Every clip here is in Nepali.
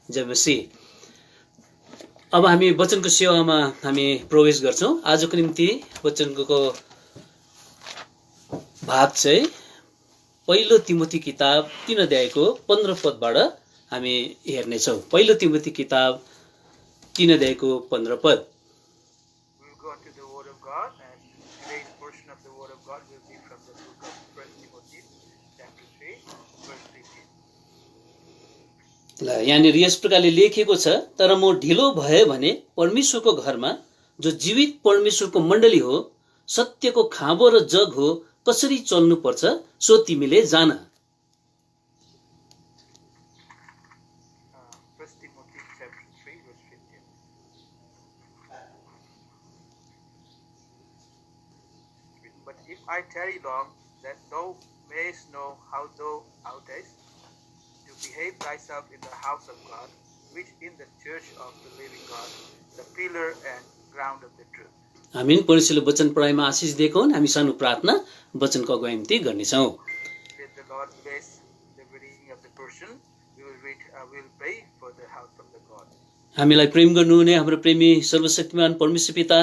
जय मसीह। अब हामी वचनको सेवामा हामी प्रवेश गर्छौं। आजको निम्ति वचनको भाग चाहिँ पहिलो तिमोथी किताब 3 अध्यायको 15 पदबाट हामी हेर्नेछौं। पहिलो तिमोथी किताब 3 अध्यायको 15 पद। यहाँनिर यस प्रकारले लेखिएको छ, तर म ढिलो भए भने परमेश्वरको घरमा जो जीवित परमेश्वरको मण्डली हो, सत्यको खाँबो र जग हो, कसरी चल्नु पर्छ सो तिमीले जान। But if I tarry long, that thou mayest know how thou oughtest to behave thyself in the house of God, which in the church of the living God, the pillar and ground of the truth. आमीन। परमेश्वरले वचन पढाइमा आशिष दिएको हुन्। हामी सानो प्रार्थना वचनको अगुवाई निम्ति गर्नेछौं। Let the Lord bless the reading of the portion. We will pray for the help from the God. हामीलाई प्रेम गर्नुहुने हाम्रो प्रेमी सर्वशक्तिमान परमेश्वर पिता,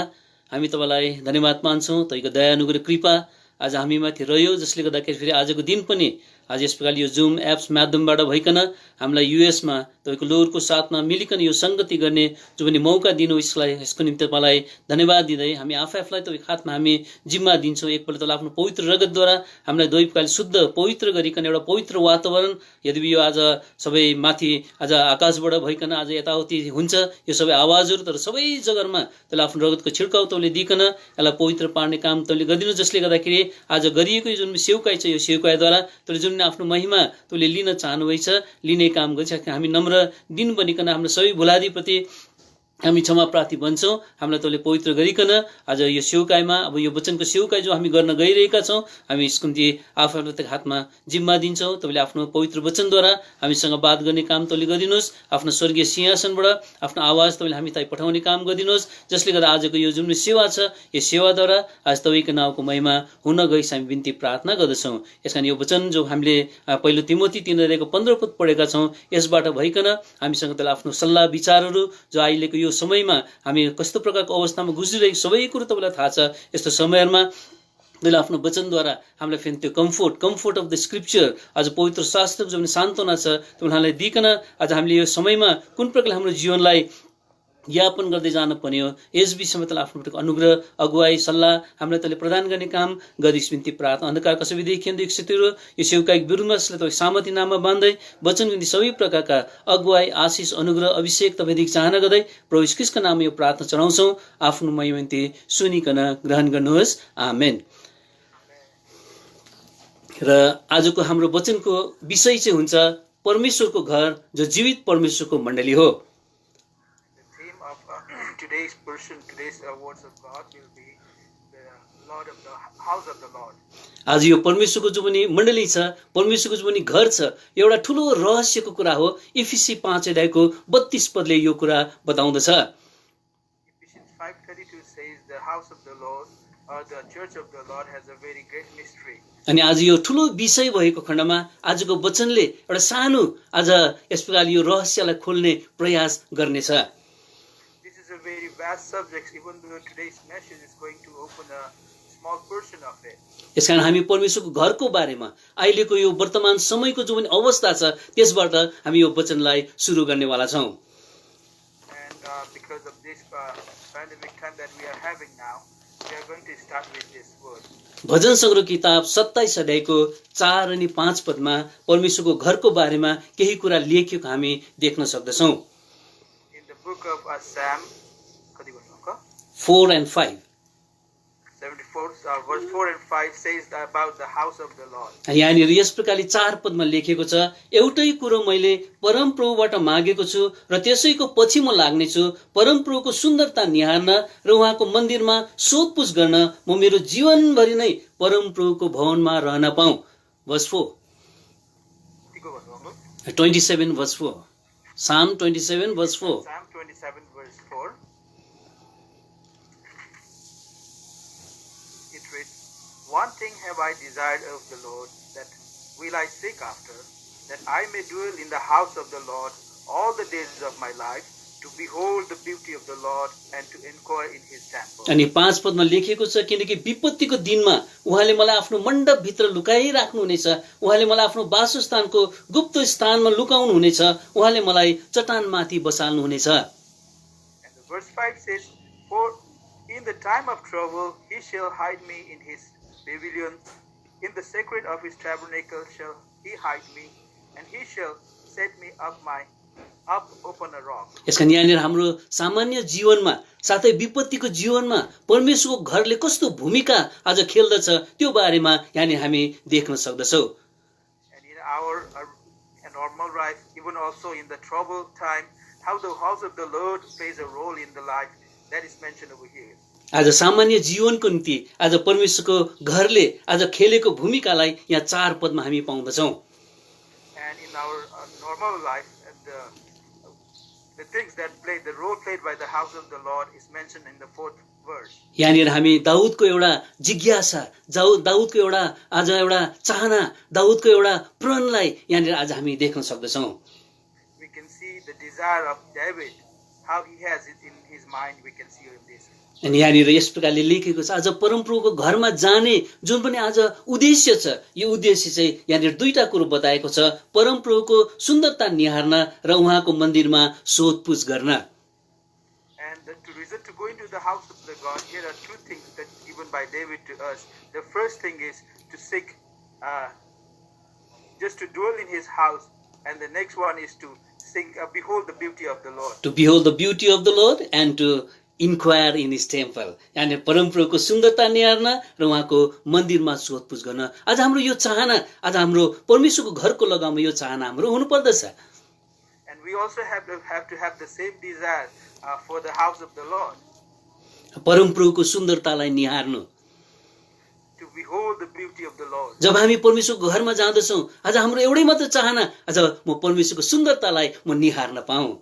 हामी तपाईलाई धन्यवाद मान्छौं। तपाईको दया अनुग्रह कृपा आज हामीमाथि रह्यो, जसले गर्दाखेरि फेरि आजको दिन पनि आज यस प्रकारले यो जुम एप्स माध्यमबाट भइकन हामीलाई युएसमा तपाईको लोरको साथमा मिलिकन यो संगति गर्ने जो पनि मौका दिनु, यसको निम्ति तपाईलाई धन्यवाद दिँदै हामी आफैआफैलाई तपाईको हातमा हामी जिम्मा दिन्छौं। एकपल्ट तपाईले आफ्नो पवित्र रगतद्वारा हामीलाई दैवकाल शुद्ध पवित्र गरिकन एउटा पवित्र वातावरण, यदि यो आज सबै माथि आज आकाशबाट भइकन आज यताउति हुन्छ, यो सबै आवाजहरू तर सबै जग्गामा तपाईले आफ्नो रगतको छिड्काउ तपाईले दिइकन यसलाई पवित्र पार्ने काम तपाईले गरिदिनु, जसले गर्दाखेरि आज गरिएको जुन सेवकाई छ, यो सेवकाईद्वारा तपाईले जुन आफ्नो महिमा तपाईले लिन चाहनुभएछ, लिने काम गरिसके हामी नम्र दिन बनिकन हाम्रो सबै भुलादीप्रति हामी क्षमा प्रार्थी बन्छौं। हामीलाई तपाईले पवित्र गरिकन आज यो सेवकाईमा, अब यो वचनको सेवकाई जो हामी गर्न गइरहेका छौं, हामी यसको निम्ति आफूलाई हातमा जिम्मा दिन्छौं। तपाईले आफ्नो पवित्र वचनद्वारा हामीसँग बात गर्ने काम तपाईले गरिदिनुस्। आफ्नो स्वर्गीय सिंहासनबाट आफ्नो आवाज तपाईले हामी ताई पठाउने काम गरिदिनुस्, जसले गर्दा आजको यो जुन सेवा छ, यो सेवाद्वारा आज तपाईको नामको महिमा हुन गइस हामी बिन्ती प्रार्थना गर्दछौं। यसकारण यो वचन जो हामीले पहिलो तिमोथी 3 अध्यायको 15 पद पढेका छौं, यसबाट भइकन हामीसँग तपाईले आफ्नो सल्लाह विचारहरू जो अहिलेको यो समयमा हामी कस्तो प्रकारको अवस्थामा गुज्रिरहेको सबै कुरो तपाईलाई थाहा छ। यस्तो समयहरुमा तपाईले आफ्नो वचनद्वारा हामीलाई फेरि त्यो कम्फोर्ट अफ द स्क्रिप्चर, आज पवित्र शास्त्रको जुन सान्त्वना छ तपाईलाई दिइकन आज हामीले यो समयमा कुन प्रकारले हाम्रो जीवनलाई यापन गर्दै जान पर्ने हो, यस विषयमा तपाईले आफ्नो अनुग्रह अगुवाई सल्लाह हामीलाई तपाईले प्रदान गर्ने काम गरिस् बिन्ती प्रार्थना। अन्धकार कसै देखिँदै स्थितिहरू यो सेवकाईको विरुद्धमा तपाईँ सामर्थ्य नाममा बाँध्दै वचनको निम्ति सबै प्रकारका अगुवाई आशिष अनुग्रह अभिषेक तपाईदेखि चाहना गर्दै प्रभु यीशु ख्रीष्टको नाममा यो प्रार्थना चढाउँछौं। आफ्नो महिमा निम्ति सुनिकन ग्रहण गर्नुहोस्, आमेन। र आजको हाम्रो वचनको विषय चाहिँ हुन्छ परमेश्वरको घर जो जीवित परमेश्वरको मण्डली हो। Today's portion, today's words of God will be the Lord of the house of the Lord. आज यो परमेश्वरको जो पनि मण्डली छ, परमेश्वरको जो पनि घर छ, एउटा ठूलो रहस्यको कुरा हो। इफिसी 5 अध्यायको 32 पदले यो कुरा बताउँदछ। Ephesians 5:32 says the house of the Lord or the church of the Lord has a very great mystery. अनि आज यो ठूलो विषय भएको खण्डमा आजको वचनले एउटा सानो आज यस प्रकारले यो रहस्यलाई खोल्ने प्रयास गर्नेछ। Very vast subjects, even though today's message is going to open a small portion of it. यसकारण हामी परमेश्वरको घरको बारेमा अहिलेको यो वर्तमान समयको जो पनि अवस्था छ त्यसबाट हामी यो वचनलाई सुरु गर्नेवाला छौं। And because of this pandemic time that we are having now, we are going to start with this word. भजन संग्रह किताब 27 अध्यायको 4 अनि 5 पदमा परमेश्वरको घरको बारेमा केही कुरा लेखिएको हामी देख्न सक्दछौं। In the book of Psalm 4 and 5. 74 verse 4 and 5 says about the house of the Lord. यहाँनिर यस प्रकारले 4 पदमा लेखेको छ, एउटै कुरो मैले परम प्रभुबाट मागेको छु र त्यसैको पछि म लाग्ने छु, परम प्रभुको सुन्दरता निहार्न र उहाँको मन्दिरमा सोधपुछ गर्न म मेरो जीवनभरि नै परम प्रभुको भवनमा रहन पाऊँ। verse 4. 27 verse 4. Psalm 27 verse 4. Psalm 27 verse 4. It reads, "One thing have I desired of the Lord, that will I seek after, that I may dwell in the house of the Lord all the days of my life to behold the beauty of the Lord and to inquire in his temple. अनि 5 पदमा लेखेको छ किनकि विपत्तिको दिनमा उहाँले मलाई आफ्नो मण्डप भित्र लुकाइराख्नु हुनेछ, उहाँले मलाई आफ्नो वासस्थानको गुप्त स्थानमा लुकाउनु हुनेछ, उहाँले मलाई चट्टानमाथि बसाल्नु हुनेछ। And the verse 5 says, for in the time of trouble he shall hide me in his pavilion, in the secret of his tabernacle shall he hide me, and he shall set me up upon a rock. यसका यहाँनिर हाम्रो सामान्य जीवनमा साथै विपत्तिको जीवनमा परमेश्वरको घरले कस्तो भूमिका आज खेल्दछ त्यो बारेमा यहाँनिर हामी देख्न सक्दछौँ। And in our normal life, even also in the troubled time, how the house of the Lord plays a role in the life, that is mentioned over here. आज सामान्य जीवनको निम्ति आज परमेश्वरको घरले आज खेलेको भूमिकालाई यहाँ 4 पदमा हामी पाउँदछौँ। And in our normal life, the things that play the role played by the house of the Lord is mentioned in the 4th verse. यहाँनिर हामी दाउदको एउटा जिज्ञासा, दाउदको एउटा आज एउटा चाहना, दाउदको एउटा प्रणलाई यहाँनिर आज हामी देख्न सक्दछौँ। We can see the desire of David, how he has it in his mind, we can see in this. अनि यहाँनिर यस प्रकारले लेखेको छ आज परमप्रभुको घरमा जाने जुन पनि आज उद्देश्य छ, यो उद्देश्य चाहिँ यहाँनिर 2टा कुरो बताएको छ, परमप्रभुको सुन्दरता निहार्न र उहाँको मन्दिरमा सोधपुछ गर्न। And the reason to go into the house of the God, here are 2 things that given by David to us. The first thing is to seek, just to dwell in his house, and the next one is to sing, behold the beauty of the Lord. To behold the beauty of the Lord and to inquire in his temple. यानी परमप्रभुको सुन्दरता निहार्न र उहाँको मन्दिरमा सोधपुछ गर्न। आज हाम्रो यो चाहना, आज हाम्रो परमेश्वरको घरको लगाउमा यो चाहना हाम्रो हुनु पर्दछ। And we also have to have the same desire for the house of the Lord. परमप्रभुको सुन्दरतालाई निहार्नु। To behold the beauty of the Lord. जब हामी परमेश्वरको घरमा जाँदछौँ आज हाम्रो एउटै मात्र चाहना, आज म परमेश्वरको सुन्दरतालाई म निहार्न पाऊँ।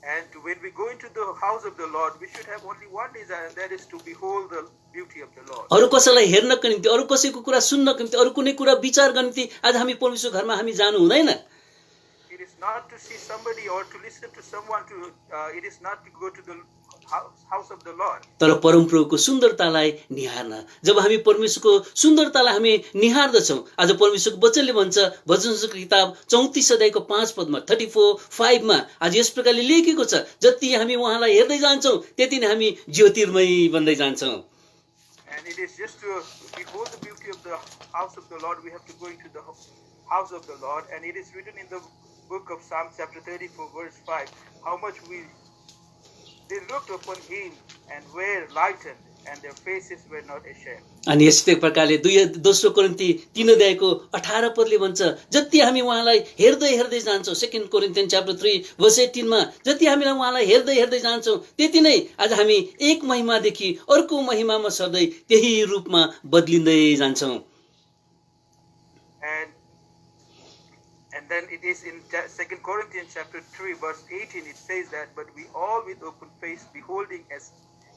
And when we go into the house of the Lord, we should have only one desire, and that is to behold the beauty of the Lord. अरु कसैलाई हेर्नको निम्ति, अरु कसैको कुरा सुन्नको निम्ति, अरु कुनै कुरा विचार गर्ने निम्ति आज हामी परमेश्वरको घरमा हामी जानु हुँदैन। It is not to see somebody or to listen to someone. It is not to go to the house of the Lord. तर परमप्रभुको सुन्दरतालाई निहार्न, जब हामी परमेश्वरको सुन्दरतालाई हामी निहार्दछौँ, आज परमेश्वरको वचनले भन्छ भजनको किताब 34 अध्यायको 5 पदमा 34:5 मा आज यस प्रकारले लेखेको छ, जति हामी उहाँलाई हेर्दै जान्छौँ त्यति नै हामी ज्योतिर्मय बन्दै जान्छौँ। And it is just to behold the beauty of the house of the Lord, we have to go into the house of the Lord. And it is written in the book of Psalm chapter 34 verse 5, how much they looked upon him and were lightened, and their faces were not ashamed. अनि यस्तै प्रकारले दोस्रो कोरिन्थी 3 अध्यायको 18 पदले भन्छ जति हामी उहाँलाई हेर्दै हेर्दै जान्छौँ, 2 कोरिन्थियन च्याप्टर 3 वर्स 18 मा जति हामी उहाँलाई हेर्दै हेर्दै जान्छौँ त्यति नै आज हामी एक महिमादेखि अर्को महिमामा सर्दै त्यही रूपमा बदलिँदै जान्छौँ। And then it is in 2 Corinthians chapter 3 verse 18, it says that, but we all with open face beholding as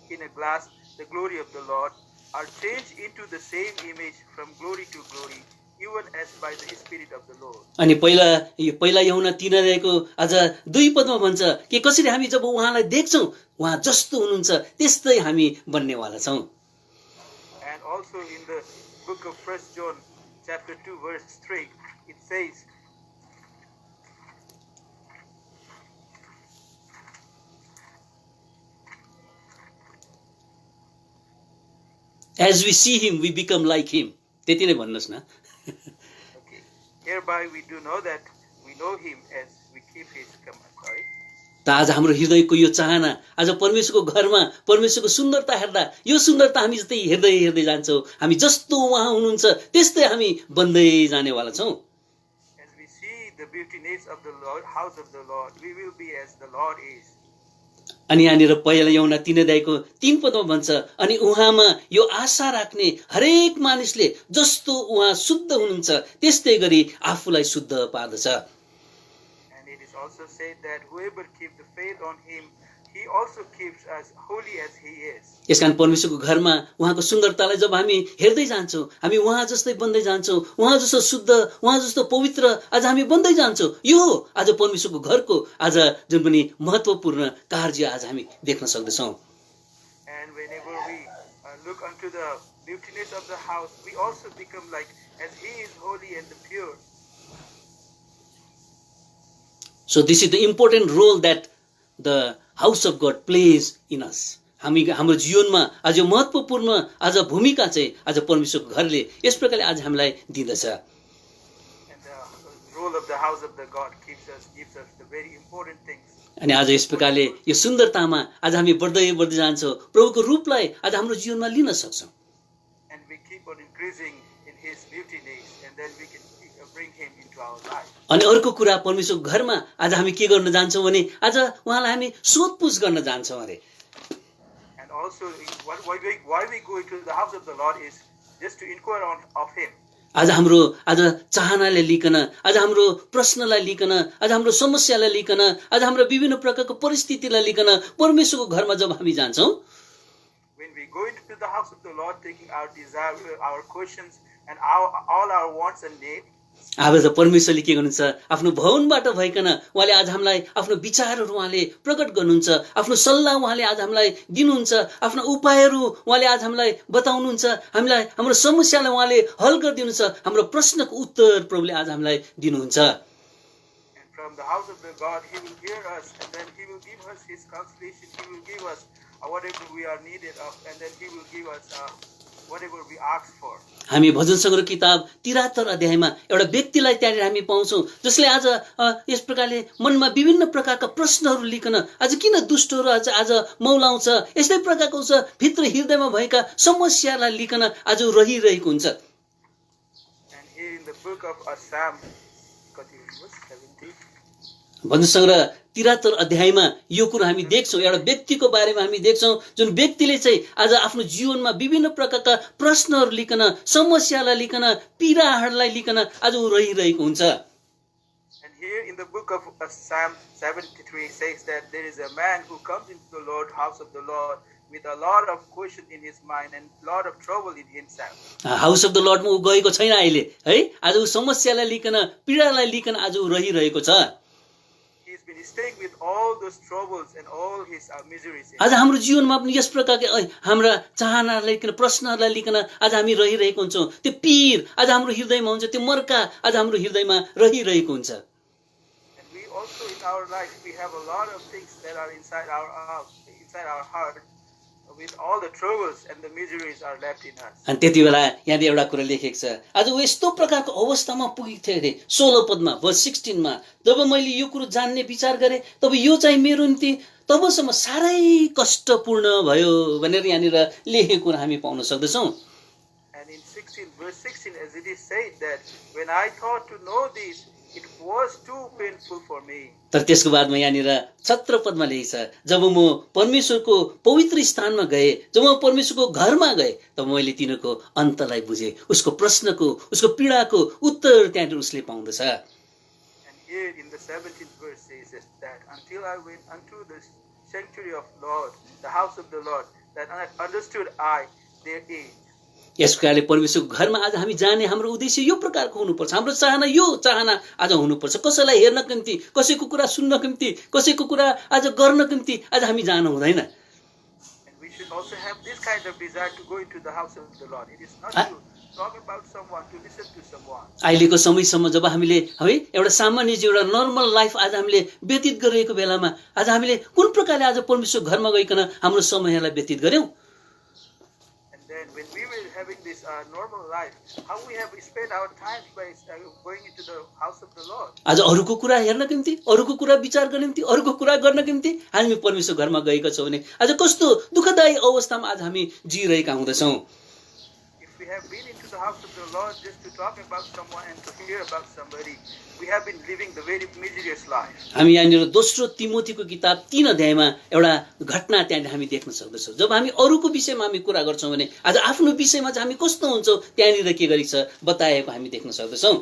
in a glass the glory of the Lord are changed into the same image from glory to glory, even as by the Spirit of the Lord. अनि पहिला यूहन्ना 3 अध्यायको आज 2 पदमा भन्छ कि कसरी हामी जब उहाँलाई देख्छौँ उहाँ जस्तो हुनुहुन्छ त्यस्तै हामी बन्नेवाला छौँ। And also in the book of 1 John chapter 2 verse 3, it says, As we see him, we become like him. त्यति नै भन्नुस् न। Okay. Hereby we do know that we know him as we keep his commandments. त आज हाम्रो हृदयको यो चाहना, आज परमेश्वरको घरमा परमेश्वरको सुन्दरता हेर्दा यो सुन्दरता हामी जस्तै हेर्दै हेर्दै जान्छौँ, हामी जस्तो उहाँ हुनुहुन्छ त्यस्तै हामी बन्दै जानेवाला छौँ। As we see the beautiness of the Lord, house of the Lord, we will be as the Lord is. अनि यहाँनिर पहिला यूहन्ना 3 अध्यायको 3 पदमा भन्छ अनि उहाँमा यो आशा राख्ने हरेक मानिसले जस्तो उहाँ शुद्ध हुनुहुन्छ त्यस्तै गरी आफूलाई शुद्ध पार्दछ। And it is also said that whoever keep the faith on him He also keeps us holy as He is. यसकारण परमेश्वरको घरमा उहाँको सुन्दरतालाई जब हामी हेर्दै जान्छौँ, हामी उहाँ जस्तै बन्दै जान्छौँ, उहाँ जस्तो शुद्ध, उहाँ जस्तो पवित्र आज हामी बन्दै जान्छौँ। यो आज परमेश्वरको घरको आज जुन पनि महत्त्वपूर्ण कार्य आज हामी देख्न सक्दछौँ। And whenever we look unto the beautiness of the house, we also become like as He is holy and pure. So this is the important role that the house of God plays in us. हाम्रो जीवनमा आज यो महत्त्वपूर्ण आज भूमिका चाहिँ आज परमेश्वरको घरले यस प्रकारले आज हामीलाई दिँदछ। And the role of the house of the God gives us the very important things. अनि आज यस प्रकारले यो सुन्दरतामा आज हामी बढ्दै बढ्दै जान्छौँ, प्रभुको रूपलाई आज हाम्रो जीवनमा लिन सक्छौँ। And we keep on increasing in His beautiness, and then we can bring Him into our life. अनि अर्को कुरा परमेश्वरको घरमा आज हामी के गर्न जान्छौँ भने आज उहाँलाई हामी सोधपुछ गर्न जान्छौँ अरे। And also why we go into the house of the Lord is just to inquire of Him. आज हाम्रो आज चाहनाले लिकन, आज हाम्रो प्रश्नलाई लिकन, आज हाम्रो समस्यालाई लिकन, आज हाम्रो विभिन्न प्रकारको परिस्थितिलाई लिकन परमेश्वरको घरमा जब हामी जान्छौँ, when we go into the house of the Lord taking our desire, our questions and all our wants and needs, अब त परमेश्वरले के गर्नुहुन्छ, आफ्नो भवनबाट भइकन उहाँले आज हामीलाई आफ्नो विचारहरू उहाँले प्रकट गर्नुहुन्छ, आफ्नो सल्लाह उहाँले आज हामीलाई दिनुहुन्छ, आफ्नो उपायहरू उहाँले आज हामीलाई बताउनुहुन्छ, हामीलाई हाम्रो समस्यालाई उहाँले हल गरिदिनुहुन्छ, हाम्रो प्रश्नको उत्तर प्रभुले आज हामीलाई दिनुहुन्छ। and from the house of the God He will hear us, and then He will give us His consolation. He will give us whatever we are needed of, and then He will give us whatever we ask for. हामी भजन सङ्ग्रह किताब 73 अध्यायमा एउटा व्यक्तिलाई त्यहाँनिर हामी पाउँछौँ जसले आज यस प्रकारले मनमा विभिन्न प्रकारका प्रश्नहरू लिकन आज किन दुष्टहरू आज मौलाउँछ, यस्तै प्रकारको छ भित्र हृदयमा भएका समस्यालाई लिकन आज रहिरहेको हुन्छ। And here in the book of Psalm, verse 70. भजन सङ्ग्रह 73 अध्यायमा यो कुरा हामी देख्छौँ, एउटा व्यक्तिको बारेमा हामी देख्छौँ जुन व्यक्तिले चाहिँ आज आफ्नो जीवनमा विभिन्न प्रकारका प्रश्नहरू लिकन, समस्यालाई लिकन, पीडाहरूलाई लिकन आज ऊ रहिरहेको हुन्छ। And here in the book of Psalm 73 says that there is a man who comes into the house of the Lord with a lot of question in his mind and lot of trouble in himself. House of the लर्डमा ऊ गएको छैन अहिले है, आज ऊ समस्यालाई लिकन, पीडालाई लिकन आज ऊ रहिरहेको छ। He's been staying with all those troubles and all his miseries. आज हाम्रो जीवनमा पनि यस प्रकारका हाम्रा चाहनालाई लिकन, प्रश्नहरूलाई लिकन आज हामी रहिरहेको हुन्छौँ। त्यो पीर आज हाम्रो हृदयमा हुन्छ, त्यो मर्का आज हाम्रो हृदयमा रहिरहेको हुन्छ। And we also in our life we have a lot of things that are inside our heart, with all the troubles and the miseries are left in us. अनि त्यति बेला यहाँ एउटा कुरा लेखेको छ, आज ऊ यस्तो प्रकारको अवस्थामा पुगेको थियो अरे 16 पदमा verse 16 मा, जब मैले यो कुरो जान्ने विचार गरेँ तब यो चाहिँ मेरो निम्ति तबसम्म साह्रै कष्टपूर्ण भयो भनेर यहाँनिर लेखेको कुरा हामी पाउन सक्दछौँ। And in verse 16 as it is said that when I thought to know this, it was too painful for me. तर त्यसको बादमा यहाँनिर 17 पदमा लेखेको छ, जब म परमेश्वरको पवित्र स्थानमा गए, जब म परमेश्वरको घरमा गए तब मैले तिनीहरूको अन्तलाई बुझेँ, उसको प्रश्नको, उसको पीडाको उत्तर त्यहाँनिर उसले पाउँदछ। And here in the 17th verse says that until I went unto the sanctuary of Lord, the house of the Lord, that understood I their age. यस प्रकारले परमेश्वरको घरमा आज हामी जाने हाम्रो उद्देश्य यो प्रकारको हुनुपर्छ, हाम्रो चाहना यो चाहना आज हुनुपर्छ, कसैलाई हेर्नको निम्ति, कसैको कुरा सुन्नको निम्ति, कसैको कुरा आज गर्नको निम्ति आज हामी जानु हुँदैन। And we should also have this kind of desire to go into the house of the Lord. It is not to talk about someone, to listen to someone. अहिलेको समयसम्म जब हामीले है एउटा सामान्य एउटा नर्मल लाइफ आज हामीले व्यतीत गरिरहेको बेलामा आज हामीले कुन प्रकारले आज परमेश्वर घरमा गइकन हाम्रो समयलाई व्यतीत गर्यौं? Then when we were having this normal life, how we have spent our time by going into the house of the Lord. आज अरूको कुरा हेर्नको निम्ति, अरूको कुरा विचार गर्ने निम्ति, अरूको कुरा गर्नको निम्ति हामी परमेश्वर घरमा गएका छौं भने आज कस्तो दुःखदायी अवस्थामा आज हामी जिरहेका हुँदैछौं। If we have been into the house of the Lord just to talk about someone and to hear about somebody, we have been living the very mysterious life. हामी यहाँनिर दोस्रो तिमोथीको किताब 3 अध्यायमा एउटा घटना त्यहाँ हामी देख्न सक्दछौं। जब हामी अरूको विषयमा हामी कुरा गर्छौं भने आज आफ्नो विषयमा चाहिँ हामी कस्तो हुन्छौं त्यहाँनिर के गरेको छ बताएको हामी देख्न सक्दछौं।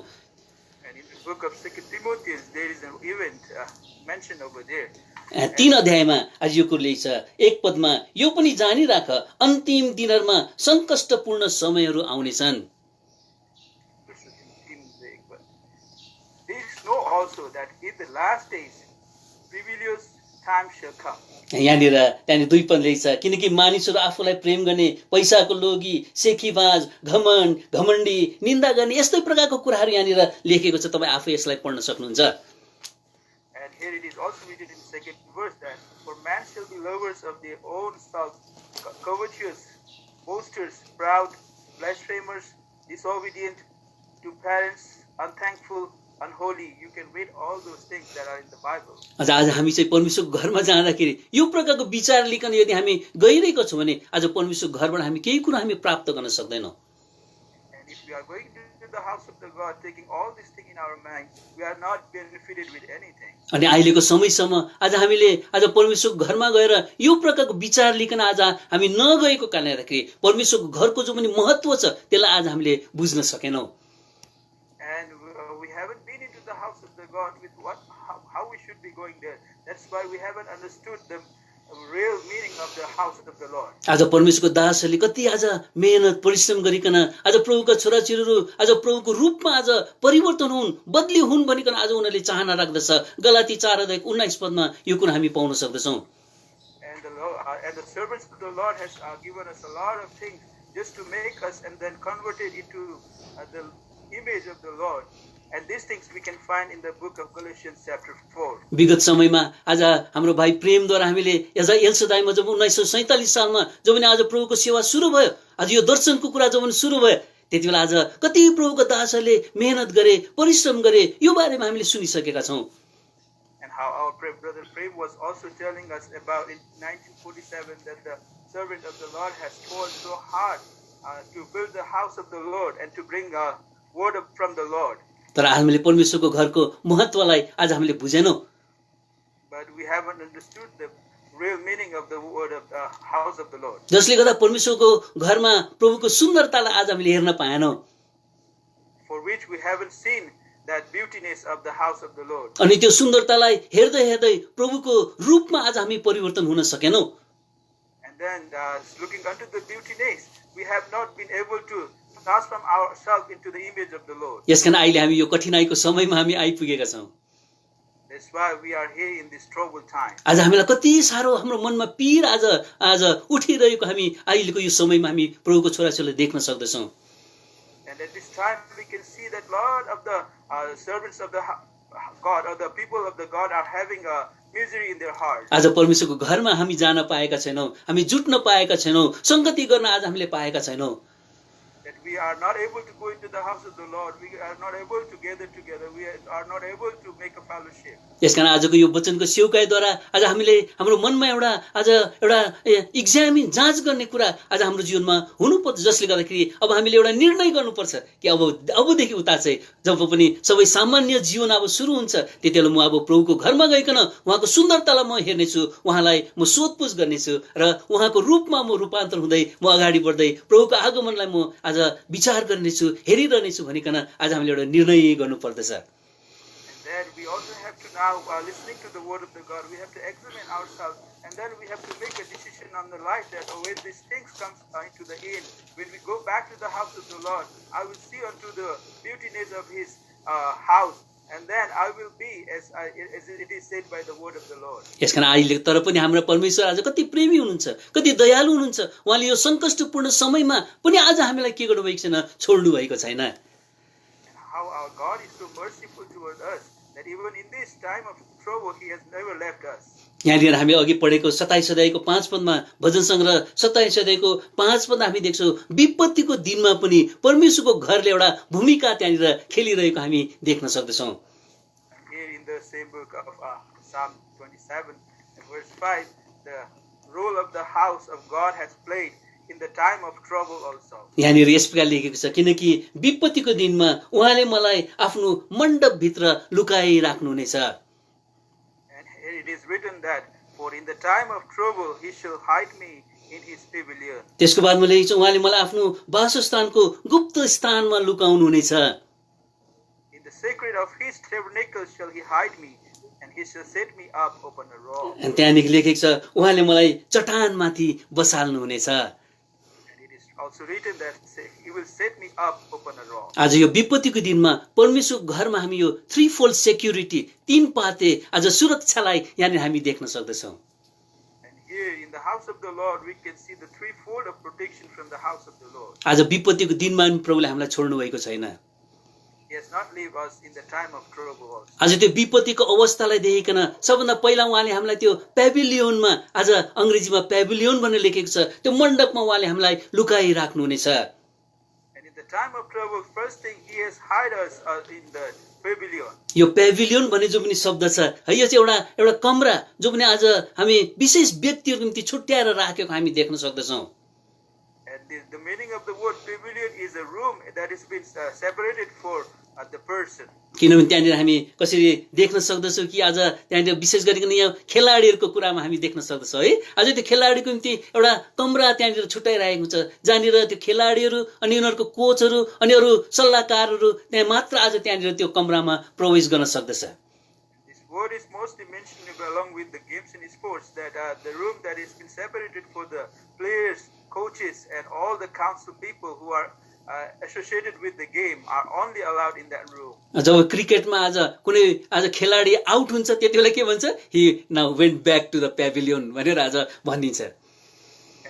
And in the book of 2 Timothy there is an event mentioned over there. 3 अध्यायमा आज यो कुरो लेख्छ 1 पदमा यो पनि जानिराख अन्तिम दिनहरुमा संकष्टपूर्ण समयहरू आउनेछन्। These know also that in the last days perilous times shall come. त्यहाँनिर 2 पद लेख्छ किनकि मानिसहरू आफूलाई प्रेम गर्ने, पैसाको लोभी, सेखीबाज, घमण्डी, निन्दा गर्ने यस्तै प्रकारको कुराहरू यहाँनिर लेखेको छ। तपाई आफै यसलाई पढ्न सक्नुहुन्छ। And here it is also written in 2nd verse that for man shall be lovers of their own self, covetous, boasters, proud, blasphemers, disobedient to parents, unthankful, unholy. You can read all those things that are in the Bible. आज हामी चाहिँ परमेश्वरको घरमा जाँदाखेरि यो प्रकारको विचार लिकन यदि हामी गइरहेको छौं भने आज परमेश्वरको घरबाट हामी केही कुरा हामी प्राप्त गर्न सक्दैनौं। And if we are going to the house of the God taking all these things in our mind, we are not benefited with anything. अनि अहिलेको समयसम्म आज हामीले आज परमेश्वरको घरमा गएर यो प्रकारको विचार लिकन आज हामी नगएको कारणले गर्दाखेरि परमेश्वरको घरको जो पनि महत्त्व छ त्यसलाई आज हामीले बुझ्न सकेनौं। And we haven't been into the house of the God with how we should be going there. That's why we haven't understood the real meaning of the house of the Lord. आज परमेश्वरको दासहरूले कति आज मेहनत परिश्रम गरिकन आज प्रभुका छोराछोरीहरू आज प्रभुको रूपमा आज परिवर्तन हुन्, बदली हुन् भनिकन आज उनीहरूले चाहना राख्दछ। गलाती 4:19 पदमा यो कुरा हामी पाउन सक्दछौं। And the servants of the Lord has given us a lot of things just to make us and then convert it into the image of the Lord. And these things we can find in the book of Galatians chapter 4. विगत समयमा आज हाम्रो भाइ प्रेमद्वारा हामीले एलसदाईमा जब 1947 सालमा जब पनि आज प्रभुको सेवा सुरु भयो, आज यो दर्शनको कुरा जब पनि सुरु भयो, त्यतिबेला आज कति प्रभुका दासहरूले मेहनत गरे, परिश्रम गरे, यो बारेमा हामीले सुनिसकेका छौं। And how our brother Prem was also telling us about in 1947 that the servant of the Lord has toiled so hard to build the house of the Lord and to bring a word from the Lord. तर हामीले परमेश्वरको घरको महत्त्वलाई आज हामीले बुझेनौं। But we haven't understood the real meaning of the word of the house of the Lord. जसले गर्दा परमेश्वरको घरमा प्रभुको सुन्दरतालाई आज हामीले हेर्न पाएनौं। For which we haven't seen that beautiness of the house of the Lord. अनि त्यो सुन्दरतालाई हेर्दै हेर्दै प्रभुको रूपमा आज हामी परिवर्तन हुन सकेनौं। And then looking unto the beautiness, we have not been able to transform ourselves into the image of the Lord. यसकारण अहिले हामी यो कठिनाइको समयमा हामी आइपुगेका छौं। That's why we are here in this troubled time. आज हामीलाई कति सारो हाम्रो मनमा पीर आज उठिरहेको हामी अहिलेको यो समयमा हामी प्रभुको छोराछोरीलाई देख्न सक्दछौं। And at this time we can see that lot of the servants of the God or the people of the God are having a misery in their heart. आज परमेश्वरको घरमा हामी जान पाएका छैनौं, हामी जुट्न पाएका छैनौं, संगति गर्न आज हामीले पाएका छैनौं। That we are not able to go into the house of the Lord. We are not able to gather together. We are not able to make a fellowship. यसकारण आजको यो वचनको सेवकाईद्वारा आज हामीले हाम्रो मनमा एउटा एक्जामिन जाँच गर्ने कुरा आज हाम्रो जीवनमा हुनुपर्छ, जसले गर्दाखेरि अब हामीले एउटा निर्णय गर्नुपर्छ कि अबदेखि उता चाहिँ जब पनि सबै सामान्य जीवन अब सुरु हुन्छ त्यतिबेला म अब प्रभुको घरमा गइकन उहाँको सुन्दरतालाई म हेर्नेछु, उहाँलाई म सोधपुछ गर्नेछु र उहाँको रूपमा म रूपान्तरण हुँदै म अगाडि बढ्दै प्रभुको आगमनलाई म आज विचार गर्नेछु, हेरिरहनेछु भनिकन आज हामीले एउटा निर्णय गर्नुपर्दछ। Then we also have to now, listening to the word of the God, we have to examine ourselves, and then we have to make a decision on the life that when these things come into the end, when we go back to the house of the Lord, I will see unto the beautiness of His house, and then I will be as it is said by the word of the Lord. यसकारण अहिले तर पनि हाम्रो परमेश्वर आज कति प्रेमी हुनुहुन्छ, कति दयालु हुनुहुन्छ। उहाँले यो संकष्टपूर्ण समयमा पनि आज हामीलाई के गर्नु भएको छैन, छोड्नु भएको छैन। And how our God is so merciful toward us that even in this time of trouble He has never left us. यहाँनिर हामी अघि पढेको 27 अध्यायको 5 पदमा भजन संग्रह 27 अध्यायको 5 पद हामी देख्छौं विपत्तिको दिनमा पनि परमेश्वरको घरले एउटा भूमिका त्यहाँनिर खेलिरहेको हामी देख्न सक्दछौं। Here in the same book of Psalm 27 and verse 5, the role of the house of God has played in the time of trouble also. यहाँनिर यस प्रकार लेखेको छ किनकि विपत्तिको दिनमा उहाँले मलाई आफ्नो मण्डप भित्र लुकाई राख्नुहुनेछ। And here it is written that for in the time of trouble He shall hide me in His pavilion. त्यसको बादमा लेखेको छ उहाँले मलाई आफ्नो वासस्थानको गुप्त स्थानमा लुकाउनुहुनेछ। In the secret of His tabernacle shall He hide me, and he shall set me up upon a rock. अनि त्यहाँदेखि लेखेको छ उहाँले मलाई चट्टानमाथि बसाल्नुहुनेछ। And it is also written that he will set me up upon a rock. आज यो विपत्तिको दिनमा परमेश्वरको घरमा हामी यो थ्री फोल्ड सेक्युरिटी, तीन पाते आज सुरक्षालाई यहाँनिर हामी देख्न सक्दछौँ। And here in the house of the Lord we can see the threefold of protection from the house of the Lord. आज विपत्तिको दिनमा पनि प्रभुले हामीलाई छोड्नु भएको छैन। He has not left us in the time of trouble also. आज त्यो विपत्तिको अवस्थालाई देखिकन सबभन्दा पहिला उहाँले हामीलाई त्यो पेभिलियनमा, आज अङ्ग्रेजीमा पेभिलियन भनेर लेखेको छ, त्यो मण्डपमा उहाँले हामीलाई लुकाइ राख्नुहुनेछ। And in the time of trouble, first thing he has hid us in the pavilion. यो पेभिलियन भन्ने जो पनि शब्द छ है, यो चाहिँ एउटा कमरा जो पनि आज हामी विशेष व्यक्तिहरूको निम्ति छुट्याएर राखेको हामी देख्न सक्दछौँ। And the meaning of the word pavilion is a room that has been separated for the person. किनभने त्यहाँनिर हामी कसरी देख्न सक्दछौँ कि आज त्यहाँनिर विशेष गरिकन यहाँ खेलाडीहरूको कुरामा हामी देख्न सक्दछौँ है। आज त्यो खेलाडीको निम्ति एउटा कमरा त्यहाँनिर छुट्याइरहेको छ, जहाँनिर त्यो खेलाडीहरू अनि उनीहरूको कोचहरू अनि अरू सल्लाहकारहरू त्यहाँ मात्र आज त्यहाँनिर त्यो कमरामा प्रवेश गर्न सक्दछ। This word is mostly mentioned along with the games and sports, that the room that has been separated for the players, coaches, and all the council people who are associated with the game are only allowed in that room. जब क्रिकेटमा आज कुनै आज खेलाडी आउट हुन्छ त्यति बेला के भन्छ, he now went back to the pavilion भनेर आज भनिन्छ।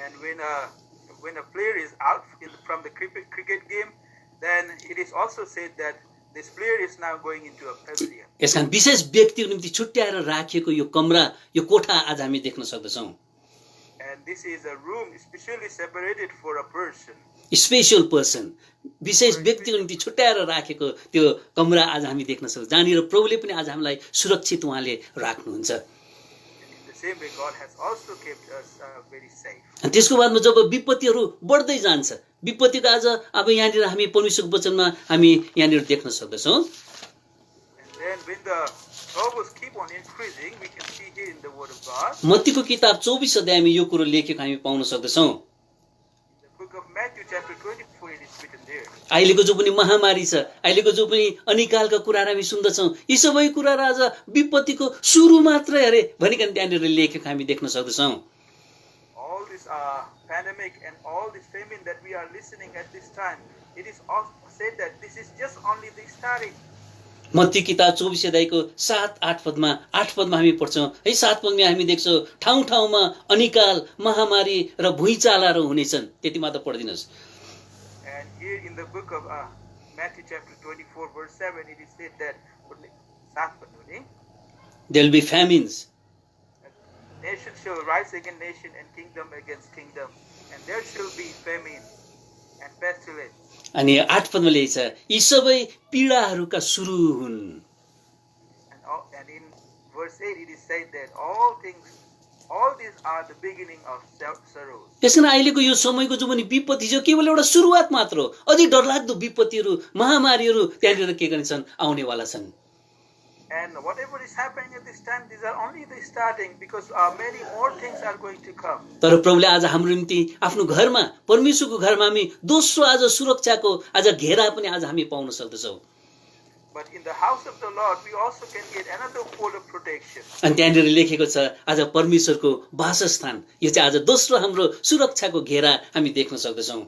And when a player is out from the cricket game, then it is also said that this player is now going into a pavilion. यसकारण विशेष व्यक्तिको निम्ति छुट्याएर राखिएको यो कमरा, यो कोठा आज हामी देख्न सक्दछौँ। And this is a room specially separated for a person. Special person, विशेष व्यक्तिको निम्ति छुट्याएर राखेको त्यो कमरा आज हामी देख्न सक्छौँ, जहाँनिर प्रभुले पनि आज हामीलाई सुरक्षित उहाँले राख्नुहुन्छ। And in the same way, God has also kept us very safe. अनि त्यसको बादमा जब विपत्तिहरू बढ्दै जान्छ, विपत्तिको आज अब यहाँनिर हामी परमेश्वरको वचनमा हामी यहाँनिर देख्न सक्दछौँ। And then when the troubles keep on increasing, we can see here in the Word of God. मत्तीको किताब 24 अध्यायमा यो कुरो लेखेको हामी पाउन सक्दछौँ। In the book of Matthew chapter 24, it is written there. अहिलेको जो पनि महामारी छ, अहिलेको जो पनि अनिकालका कुराहरू हामी सुन्दछौँ, यी सबै कुराहरू आज विपत्तिको सुरु मात्रै अरे भनिकन त्यहाँनिर लेखेको हामी देख्न सक्दछौँ। All this pandemic and all this famine that we are listening at this time, it is also said that this is just only the starting. Matthew किताब 24 अध्यायको 7-8 पदमा हामी पढ्छौँ है। 7 पदमा हामी देख्छौँ ठाउँ ठाउँमा अनिकाल, महामारी र भुइँचालोहरू हुनेछन्। त्यति मात्र पढिदिनुहोस्। And here in the book of Matthew chapter 24 verse 7, it is said that there will be famines. Nation shall rise against nation and kingdom against kingdom, and there shall be famine and pestilence. अनि 8 पदमा लेखेको छ यी सबै पीडाहरूका सुरु हुन्। And in verse 8 it is said that all these are the beginning of sorrows. त्यसैले अहिलेको यो समयको जो पनि विपत्ति छ केवल एउटा सुरुवात मात्र हो। अझै डरलाग्दो विपत्तिहरू, महामारीहरू त्यहाँनिर के गर्नेछन्, आउनेवाला छन्। And whatever is happening at this time, these are only the starting, because many more things are going to come. तर प्रभुले आज हाम्रो निम्ति आफ्नो घरमा, परमेश्वरको घरमा हामी दोस्रो आज सुरक्षाको आज घेरा पनि आज हामी पाउन सक्दछौँ। But in the house of the Lord, we also can get another fold of protection. अनि त्यहाँनिर लेखेको छ आज परमेश्वरको वासस्थान, यो चाहिँ आज दोस्रो हाम्रो सुरक्षाको घेरा हामी देख्न सक्दछौँ।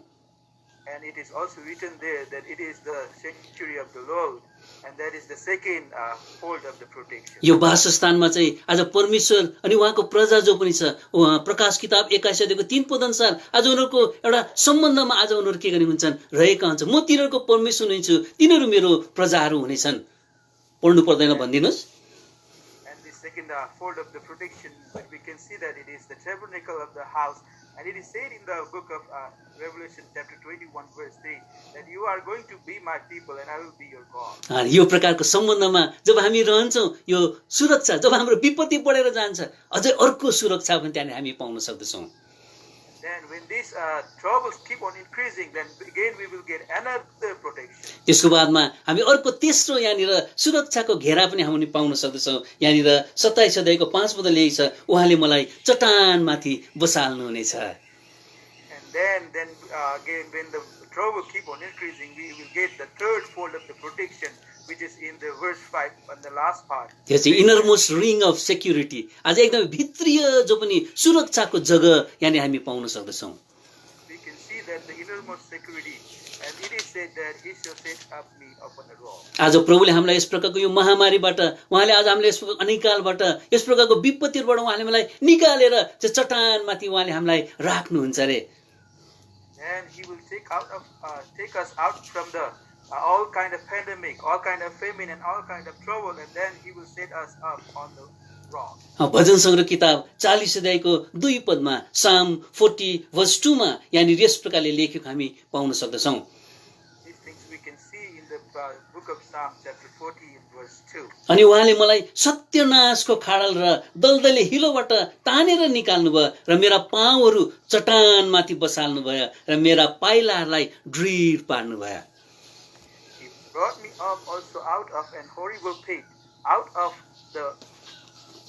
And it is also written there that it is the sanctuary of the Lord, and that is the second fold of the protection. यो वासस्थानमा चाहिँ आज परमेश्वर अनि उहाँको प्रजा जो पनि छ, प्रकाश किताब 21 अध्यायको 3 पद अनुसार आज उनीहरूको एउटा सम्बन्धमा आज उनीहरू के गर्ने हुन्छन्, रहेका हुन्छन्। म तिनीहरूको परमेश्वर हुनेछु, तिनीहरू मेरो प्रजाहरू हुनेछन्। पढ्नु पर्दैन भनिदिनुहोस्। And the second fold of the protection, we can see that it is the tabernacle of the house. And it is said in the book of Revelation chapter 21 verse 3 that you are going to be my people and I will be your God. यो प्रकारको सम्बन्धमा जब हामी रहन्छौँ, यो सुरक्षा जब हाम्रो विपत्ति बढेर जान्छ, अझै अर्को सुरक्षा पनि त्यहाँ हामी पाउन सक्दछौँ। Then when these troubles keep on increasing, then again we will get another protection. त्यसको बादमा हामी अर्को तेस्रो यहाँनिर सुरक्षाको घेरा पनि हामी पाउन सक्दछौँ। यहाँनिर 27 अध्यायको 5 पद लेखेको छ उहाँले मलाई चट्टानमाथि बसाल्नु हुनेछ। And then again when the trouble keep on increasing, we will get the third fold of the protection. which is in the verse 5 on the last part. त्यो चाहिँ इनरमोस्ट रिङ अफ सेक्युरिटी, आज एकदमै भित्रीय जो पनि सुरक्षाको जग्गा यहाँनिर हामी पाउन सक्दछौँ। We can see that the innermost security, and it is said that he shall set up me upon a rock. आज प्रभुले हामीलाई यस प्रकारको यो महामारीबाट, उहाँले आज हामीलाई यस प्रकारको अनिकालबाट, यस प्रकारको विपत्तिबाट उहाँले हामीलाई निकालेर चाहिँ चट्टानमाथि उहाँले हामीलाई राख्नुहुन्छ रे। And he will take us out from the all kind of pandemic, all kind of famine, and all kind of trouble, and then he will set us up on the rock. भजन सङ्ग्रह किताब 40 अध्यायको 2 पदमा साम 40 verse 2 मा यहाँनिर यस प्रकारले लेखेको हामी पाउन सक्दछौँ। These things we can see in the book of Psalm chapter 40 verse 2. अनि उहाँले मलाई सत्यनाशको खाडल र दलदले हिलोबाट तानेर निकाल्नु भयो र मेरा पाउहरू चट्टानमाथि बसाल्नु भयो र मेरा पाइलाहरूलाई दृढ पार्नु भयो। He brought me up also out of an horrible pit, out of the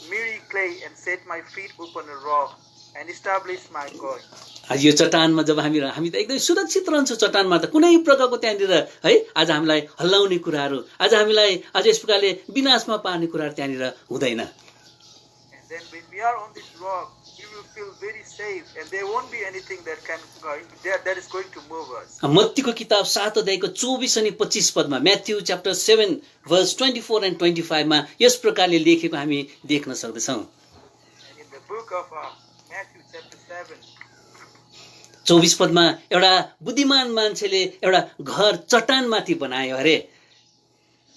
miry clay, and set my feet upon a rock, and established my going. आज यो चट्टानमा जब हामी त एकदमै सुरक्षित रहन्छौँ। चट्टानमा त कुनै प्रकारको त्यहाँनिर है आज हामीलाई हल्लाउने कुराहरू, आज हामीलाई आज यस प्रकारले विनाशमा पार्ने कुराहरू त्यहाँनिर हुँदैन। And then when we are on this rock, we will feel very safe, and there won't be anything that is going to move us. मत्तीको किताब 7 अध्यायको 24 अनि 25 पदमा, म्याथ्यू च्याप्टर 7 verse 24 and 25 मा यस प्रकारले लेखेको हामी देख्न सक्दछौँ। And in the book of Matthew chapter 7, 24 पदमा एउटा बुद्धिमान मान्छेले एउटा घर चट्टानमाथि बनायो अरे।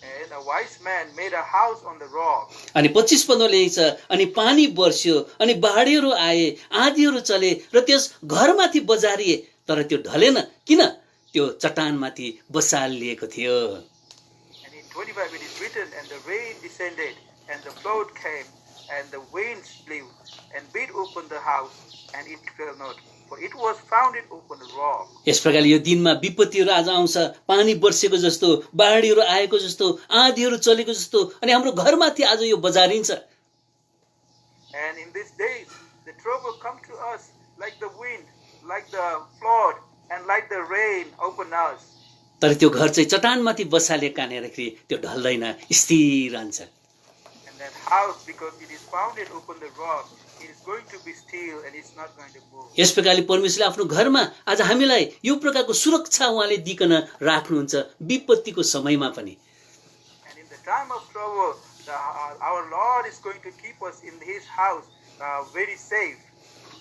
and a wise man made a house on the rock. अनि 25 पदमा लेखेको छ, अनि पानी बर्स्यो अनि बाढीहरू आए, आँधीहरू चले र त्यस घरमाथि बजारिए, तर त्यो ढलेन, किन? त्यो चट्टानमाथि बसालिएको थियो। And in 25 it is written, and the rain descended, and the flood came, and the winds blew, and beat upon the house, and it fell not, for it was founded upon a rock. यस प्रकारले यो दिनमा विपत्तिहरू आज आउँछ, पानी बर्सेको जस्तो, बाढीहरू आएको जस्तो, आँधीहरू चलेको जस्तो, अनि हाम्रो घरमाथि आज यो बजारिन्छ। And in these days the trouble come to us like the wind, like the flood, and like the rain upon us. तर त्यो घर चाहिँ चट्टानमाथि बसालेको कारणले त्यो ढल्दैन, स्थिर रहन्छ। And that house, because it is founded upon the rock, it is going to be still, and it's not going to move. यस प्रकारले परमेश्वरले आफ्नो घरमा आज हामीलाई यो प्रकारको सुरक्षा उहाँले दिकन राख्नुहुन्छ, विपत्तिको समयमा पनि। And in the time of trouble, our Lord is going to keep us in His house very safe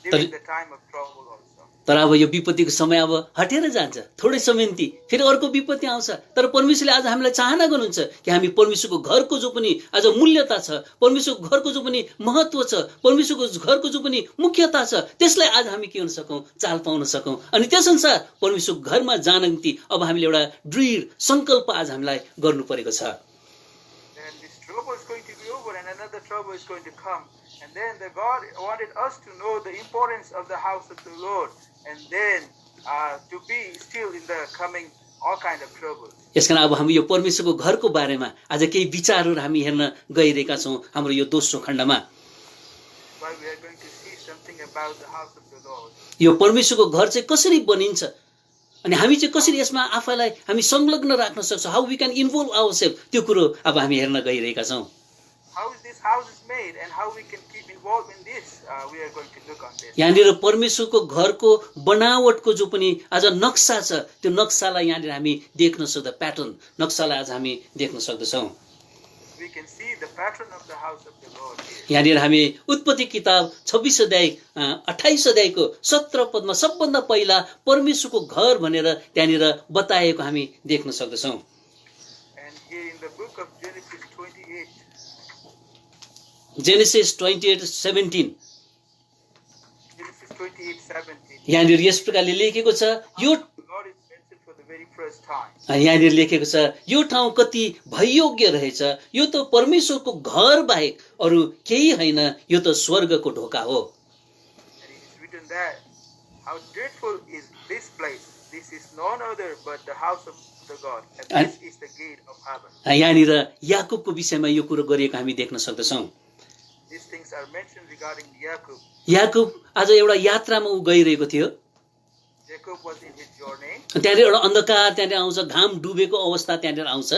during the time of trouble also. तर अब यो विपत्तिको समय अब हटेर जान्छ, थोरै समयन्ती फेरि अर्को विपत्ति आउँछ। तर परमेश्वरले आज हामीलाई चाहना गर्नुहुन्छ कि हामी परमेश्वरको घरको जो पनि आज मूल्यता छ, परमेश्वरको घरको जो पनि महत्त्व छ, परमेश्वरको घरको जो पनि मुख्यता छ, त्यसलाई आज हामी के हुन सकौँ, चाल पाउन सकौँ। अनि त्यसअनुसार परमेश्वरको घरमा जान निम्ति अब हामीले एउटा दृढ सङ्कल्प आज हामीलाई गर्नु परेको छ। And this trouble is going to be over, and another trouble is going to come. And then the God wanted us to know the importance of the house of the Lord, and then to be still in the coming all kind of troubles. यसकारण अब हामी यो परमेश्वरको घरको बारेमा आज केही विचारहरू हामी हेर्न गइरहेका छौँ हाम्रो यो दोस्रो खण्डमा। But we are going to see something about the house of the Lord. यो परमेश्वरको घर चाहिँ कसरी बनिन्छ अनि हामी चाहिँ कसरी यसमा आफैलाई हामी संलग्न राख्न सक्छौँ, how we can involve ourself, त्यो कुरो अब हामी हेर्न गइरहेका छौँ। How is this house is made, and how we can keep involved in this? We are going to look on this. यहाँनिर परमेश्वरको घरको बनावटको जो पनि आज नक्सा छ, त्यो नक्सालाई यहाँनिर हामी देख्न सक्दा प्याटर्न नक्सालाई आज हामी देख्न सक्दछौँ। We can see the pattern of the house of the Lord here. यहाँनिर हामी उत्पत्ति किताब 26 अध्याय 28 अध्यायको 17 पदमा सबभन्दा पहिला परमेश्वरको घर भनेर त्यहाँनिर बताएको हामी देख्न सक्दछौँ। And here in the book of Genesis 28. Genesis 28:17 Genesis 28:17. यहाँनिर यस प्रकारले लेखेको छ, यो The Lord is mentioned for the very first time. यहाँनिर लेखेको छ, यो ठाउँ कति भययोग्य रहेछ, यो त परमेश्वरको घर बाहेक अरू केही होइन, यो त स्वर्गको ढोका हो। And it is written that, how dreadful is this place? This is none other but the house of the God, and this is the gate of heaven. यहाँनिर याकुबको विषयमा यो कुरो गरिएको हामी देख्न सक्दछौँ। These things are mentioned regarding Jacob. Yakub आज एउटा यात्रामा ऊ गइरहेको थियो। Jacob was in his journey. त्यहाँनिर एउटा अन्धकार त्यहाँनिर आउँछ, घाम डुबेको अवस्था त्यहाँनिर आउँछ।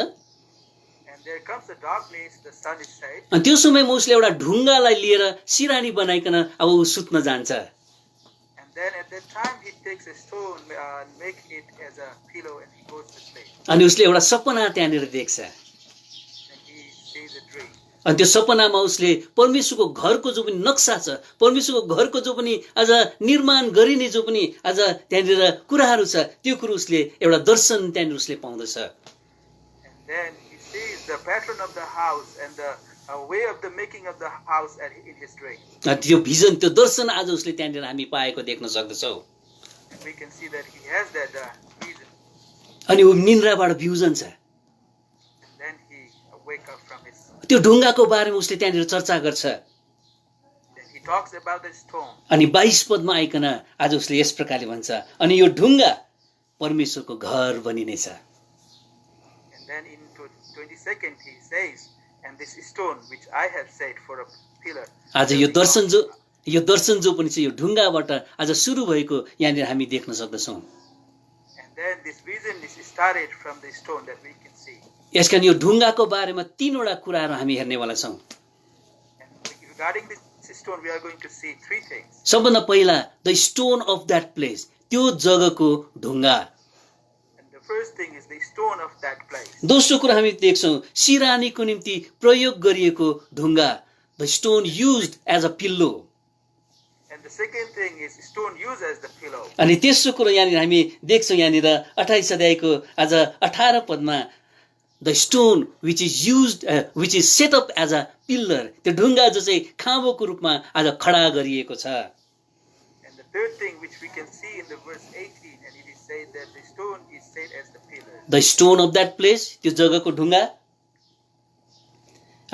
there comes the darkness, the sun is set. अनि त्यो समयमा उसले एउटा ढुङ्गालाई लिएर सिरानी बनाइकन अब ऊ सुत्न जान्छ। And then at that time he takes a stone and make it as a pillow and he goes to sleep. अनि उसले एउटा सपना त्यहाँनिर देख्छ। And he sees a dream. अनि त्यो सपनामा उसले परमेश्वरको घरको जो पनि नक्सा छ, परमेश्वरको घरको जो पनि आज निर्माण गरिने जो पनि आज त्यहाँनिर कुराहरू छ, त्यो कुरो उसले एउटा दर्शन त्यहाँनिर उसले पाउँदछ। And then he sees the pattern of the house and the way of the making of the house in his dream. त्यो भिजन, त्यो दर्शन आज उसले त्यहाँनिर हामी पाएको देख्न सक्दछौँ। And we can see that he has that vision. अनि ऊ निन्द्राबाट बिउजन छ। And then he wake up from his. त्यो ढुङ्गाको बारेमा उसले त्यहाँनिर चर्चा गर्छ। Then he talks about the stone. अनि 22 पदमा आइकन आज उसले यस प्रकारले भन्छ, अनि यो ढुङ्गा परमेश्वरको घर बनिनेछ। And then in 22nd he says, and this stone which I have set for a pillar. आज यो दर्शन जो पनि छ यो ढुङ्गाबाट आज सुरु भएको यहाँनिर हामी देख्न सक्दछौँ। And then this vision is started from the stone that we can see. यसकारण यो ढुङ्गाको बारेमा 3 वटा कुराहरू हामी हेर्नेवाला छौँ। And regarding this stone we are going to see 3 things. सबभन्दा पहिला the stone of that place, त्यो जग्गाको ढुङ्गा। And the first thing is the stone of that place. दोस्रो कुरा हामी देख्छौँ सिरानीको निम्ति प्रयोग गरिएको ढुङ्गा, the stone used as a pillow. And the second thing is stone used as the pillow. अनि तेस्रो कुरो यहाँनिर हामी देख्छौँ यहाँनिर 28 अध्यायको आज 18 पदमा the stone which is set up as a pillar, त्यो ढुङ्गा जो चाहिँ खाँबोको रूपमा आज खडा गरिएको छ। And the third thing which we can see in the verse 18, and it is said that the stone is set as the pillar. The stone of that place, त्यो जग्गाको ढुङ्गा।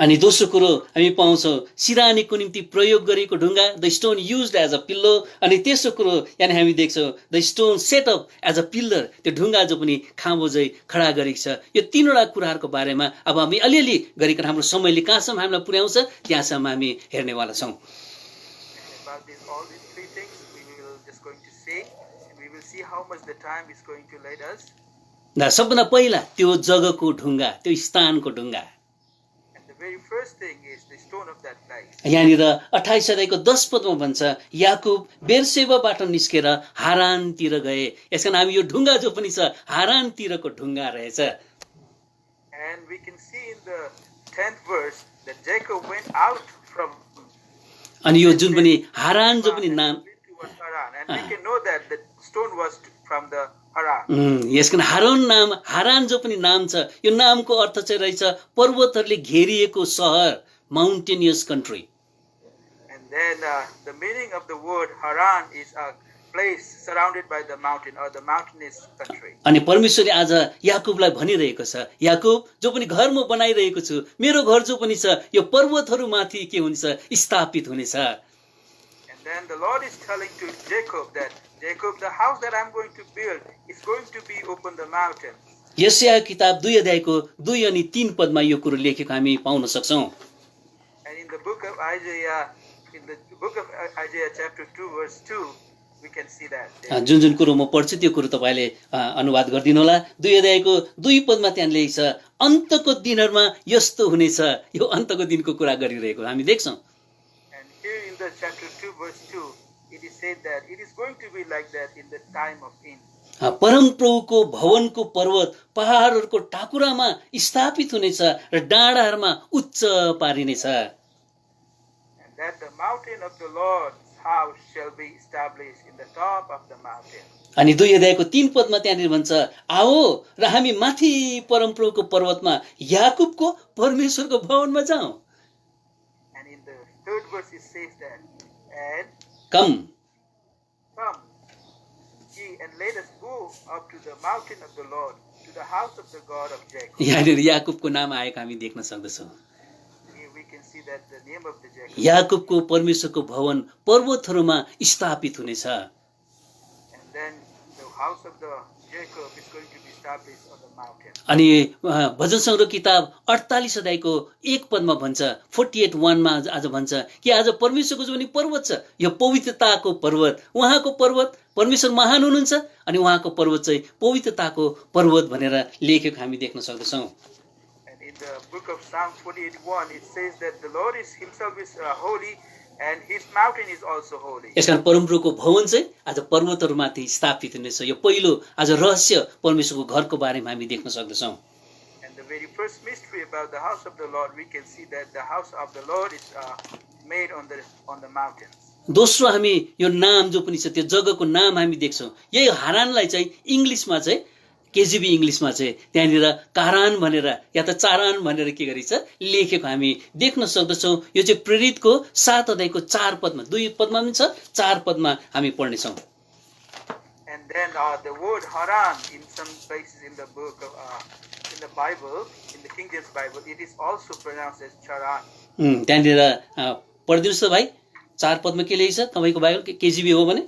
अनि दोस्रो कुरो हामी पाउँछौँ सिरानीको निम्ति प्रयोग गरिएको ढुङ्गा, the stone used as a pillow. अनि तेस्रो कुरो यानी हामी देख्छौँ the stone set up as a pillar, त्यो ढुङ्गा जो पनि खाँबो चाहिँ खडा गरेको छ। यो 3 वटा कुराहरूको बारेमा अब हामी अलिअलि गरिकन हाम्रो समयले कहाँसम्म हामीलाई पुर्याउँछ त्यहाँसम्म हामी हेर्नेवाला छौँ। About all these 3 things we will just going to see, and we will see how much the time is going to let us. सबभन्दा पहिला त्यो जग्गाको ढुङ्गा, त्यो स्थानको ढुङ्गा। The very first thing is the stone of that place. यहाँनिर 28 अध्यायको 10 पदमा भन्छ याकुब बेरसेबाबाट निस्केर हारानतिर गए। यसकारण हामी यो ढुङ्गा जो पनि छ हारानतिरको ढुङ्गा रहेछ। And we can see in the 10th verse that Jacob went out from. अनि यो जुन पनि हारान जो पनि नाम, and we can know that the stone was from the Haran. यसकारण हारान जो पनि नाम छ, यो नामको अर्थ चाहिँ रहेछ पर्वतहरूले घेरिएको सहर, mountainous country. And then the meaning of the word Haran is a place surrounded by the mountain or the mountainous country. अनि परमेश्वरले आज याकुबलाई भनिरहेको छ, याकुब जो पनि घर म बनाइरहेको छु, मेरो घर जो पनि छ यो पर्वतहरूमाथि के हुन्छ स्थापित हुनेछ। And then the Lord is telling to Jacob that Jacob, the house that I'm going to build is going to be upon the mountain. यशाया किताब 2 अध्यायको 2 अनि 3 पदमा यो कुरो लेखेको हामी पाउन सक्छौं। And in the book of Isaiah chapter 2 verse 2 we can see that. जुन कुरो म पढ्छु त्यो कुरो तपाईले अनुवाद गरिदिनु होला। 2 अध्यायको 2 पदमा त्यहाँ लेखेको छ अन्तको दिनहरुमा यस्तो हुनेछ। यो अन्तको दिनको कुरा गरिरहेको हामी देख्छौं। And here in the chapter 2 verse 2 it is said that it is going to be like that in the time of end. परम प्रभुको भवनको पर्वत पहाडहरुको टाकुरामा स्थापित हुनेछ र डाँडाहरुमा उच्च पारिनेछ। And that the mountain of the Lord's house shall be established in the top of the mountain. अनि 2 अध्यायको 3 पदमा त्यहाँनिर भन्छ आओ र हामी माथि परम प्रभुको पर्वतमा याकुबको परमेश्वरको भवनमा जाउँ। And in the 3rd verse it says that and come ye and let us go up to the mountain of the Lord, to the house of the God of Jacob. यहाँनिर याकुबको नाम आएको हामी देख्न सक्दछौँ। Here we can see that the name of the Jacob. याकुबको परमेश्वरको भवन पर्वतहरुमा स्थापित हुनेछ। And then the house of the Jacob is going to be established on the mountain. अनि भजन संग्रह किताब 48 अध्यायको 1 पदमा भन्छ 48:1 मा आज भन्छ कि आज परमेश्वरको जो पनि पर्वत छ यो पवित्रताको पर्वत, उहाँको पर्वत परमेश्वर महान हुनुहुन्छ अनि उहाँको पर्वत चाहिँ पवित्रताको पर्वत भनेर लेखेको हामी देख्न सक्दछौँ। And in the book of Psalm 48:1, it says that the Lord is himself is holy and his mountain is also holy. यसकारण परमप्रभुको भवन चाहिँ आज पर्वतहरूमाथि स्थापित हुनेछ। यो पहिलो आज रहस्य परमेश्वरको घरको बारेमा हामी देख्न सक्दछौँ। And the very first mystery about the house of the Lord, we can see that the house of the Lord is made on the mountains. दोस्रो हामी यो नाम जो पनि छ त्यो जग्गाको नाम हामी देख्छौँ। यही हारानलाई चाहिँ इङ्ग्लिसमा चाहिँ केजिबी इङ्ग्लिसमा चाहिँ त्यहाँनिर कारान भनेर या त चारान भनेर के गरेछ लेखेको हामी देख्न सक्दछौँ। यो चाहिँ प्रेरितको 7 अध्यायको 4 पदमा, 2 पदमा पनि छ, 4 पदमा हामी पढ्नेछौँ। And then the word Haran in some places in the book of in the Bible, in the King James Bible, it is also pronounced as Charan. त्यहाँनिर पढिदिनुहोस् त भाइ, 4 पदमा के लेखेको छ तपाईँको बाइबल केजिबी हो भने?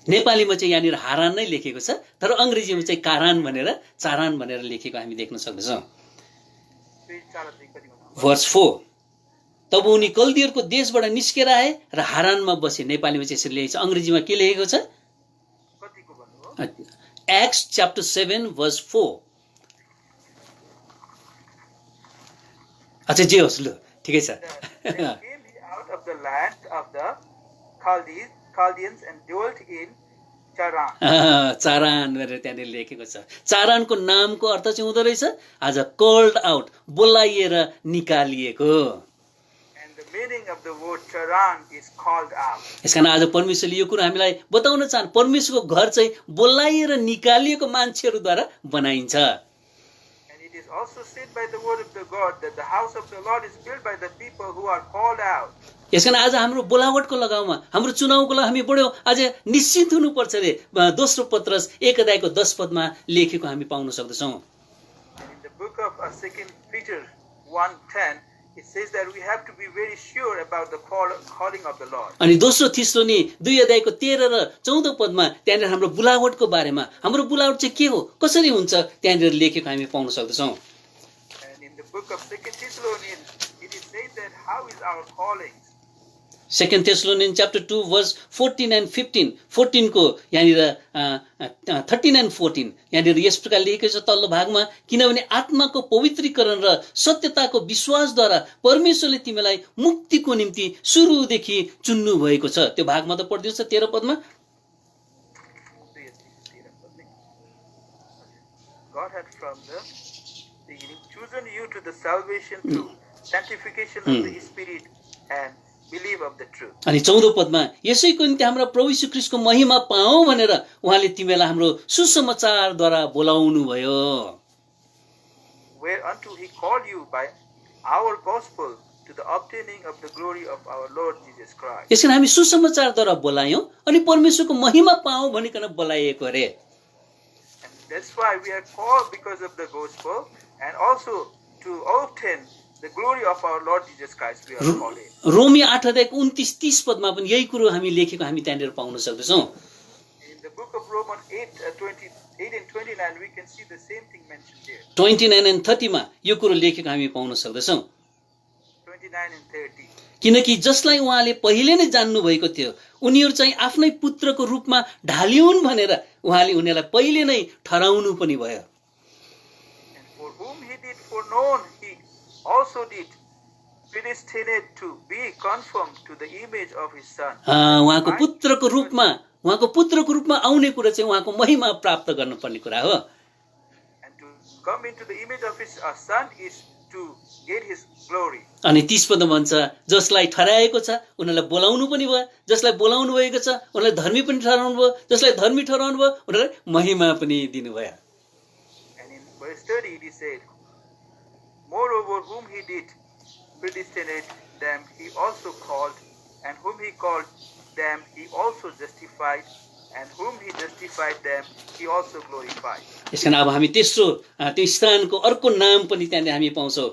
नेपालीमा चाहिँ यहाँनिर हारान नै लेखेको छ, तर अङ्ग्रेजीमा चाहिँ कारान भनेर चारान भनेर लेखेको हामी देख्न सक्दछौँ। भर्स 4, तब उनी कल्दियरको देशबाट निस्केर आए र हारानमा बसे। नेपालीमा चाहिँ यसरी लेखेको छ, अङ्ग्रेजीमा के लेखेको छ? Acts chapter 7 verse 4। अच्छा जे होस्, ल ठिकै छ। Out of the land of the Chaldeans and dwelt in Charan. चारान भनेर त्यहाँनिर लेखेको छ। चारानको नामको अर्थ चाहिँ हुँदो रहेछ आज कल्ड आउट, बोलाइएर निकालिएको। And the meaning of the word Charan is called out. यसकारण आज परमेश्वरले यो कुरा हामीलाई बताउन चाहन्छ, परमेश्वरको घर चाहिँ बोलाइएर निकालिएको मान्छेहरूद्वारा बनाइन्छ। And it is also said by the word of the God that the house of the Lord is built by the people who are called out. यसकारण आज हाम्रो बोलावटको लगाउमा, हाम्रो चुनावको लागि हामी बढ्यौँ आज निश्चित हुनुपर्छ रे। दोस्रो पत्रस 1 अध्यायको 10 पदमा लेखेको हामी पाउन सक्दछौँ। And in the book of 2 Peter 1:10, it says that we have to be very sure about the calling of the Lord. अनि दोस्रो थिस्सलुनी 2 अध्यायको 13 र 14 पदमा त्यहाँनिर हाम्रो बुलावटको बारेमा, हाम्रो बुलावट चाहिँ के हो, कसरी हुन्छ त्यहाँनिर लेखेको हामी पाउन सक्दछौँ। And in the book of 2 Thessalonians, it is said that how is our calling? 2 Thessalonians chapter 2 verse 14 and 15, 14 को यहाँनिर 13 and 14 यहाँनिर यस प्रकार लेखेको छ तल्लो भागमा, किनभने आत्माको पवित्रीकरण र सत्यताको विश्वासद्वारा परमेश्वरले तिमीलाई मुक्तिको निम्ति सुरुदेखि चुन्नु भएको छ। त्यो भागमा त पढिदिनुहोस् त 13 पदमा। God had from the beginning chosen you to the salvation through sanctification of the Spirit and believe of the truth. अनि 14 पदमा यसैको निम्ति हाम्रो प्रभु यीशु ख्रीष्टको महिमा पाऊँ भनेर उहाँले तिमीलाई हाम्रो सुसमाचारद्वारा बोलाउनु भयो। Whereunto he called you by our gospel to the obtaining of the glory of our Lord Jesus Christ. यसकारण हामी सुसमाचारद्वारा बोलायौँ अनि परमेश्वरको महिमा पाऊँ भनिकन बोलाइएको रे। And that's why we are called because of the gospel and also to obtain the glory of our Lord Jesus Christ we are called in. रोमी 8 अध्यायको 29-30 पदमा पनि यही कुरो हामी लेखेको हामी त्यहाँनिर पाउन सक्दछौँ। In the book of Romans 8:28 and 29 we can see the same thing mentioned there. 29 and 30 मा यो कुरो लेखेको हामी पाउन सक्दछौँ। 29 and 30. किनकि जसलाई उहाँले पहिले नै जान्नु भएको थियो उनीहरू चाहिँ आफ्नै पुत्रको रूपमा ढालिउन् भनेर उहाँले उनीहरूलाई पहिले नै ठहराउनु पनि भयो। And for whom he did foreknown he also did predestinate to be conformed to the image of his son. उहाँको पुत्रको रूपमा आउने कुरा चाहिँ उहाँको महिमा प्राप्त गर्नुपर्ने कुरा हो। And to come into the image of his son is to get his glory. अनि 30 पदमा भन्छ जसलाई ठहराएको छ उनीहरूलाई बोलाउनु पनि भयो, जसलाई बोलाउनु भएको छ उनीहरूलाई धर्मी पनि ठहराउनु भयो, जसलाई धर्मी ठहराउनु भयो उनीहरूलाई महिमा पनि दिनुभयो। And in verse 30 it is said, moreover whom he did predestinate them he also called, and whom he called them he also justified, and whom he justified them he also glorified. यसकारण अब हामी तेस्रो त्यो स्थानको अर्को नाम पनि त्यहाँनिर हामी पाउँछौँ।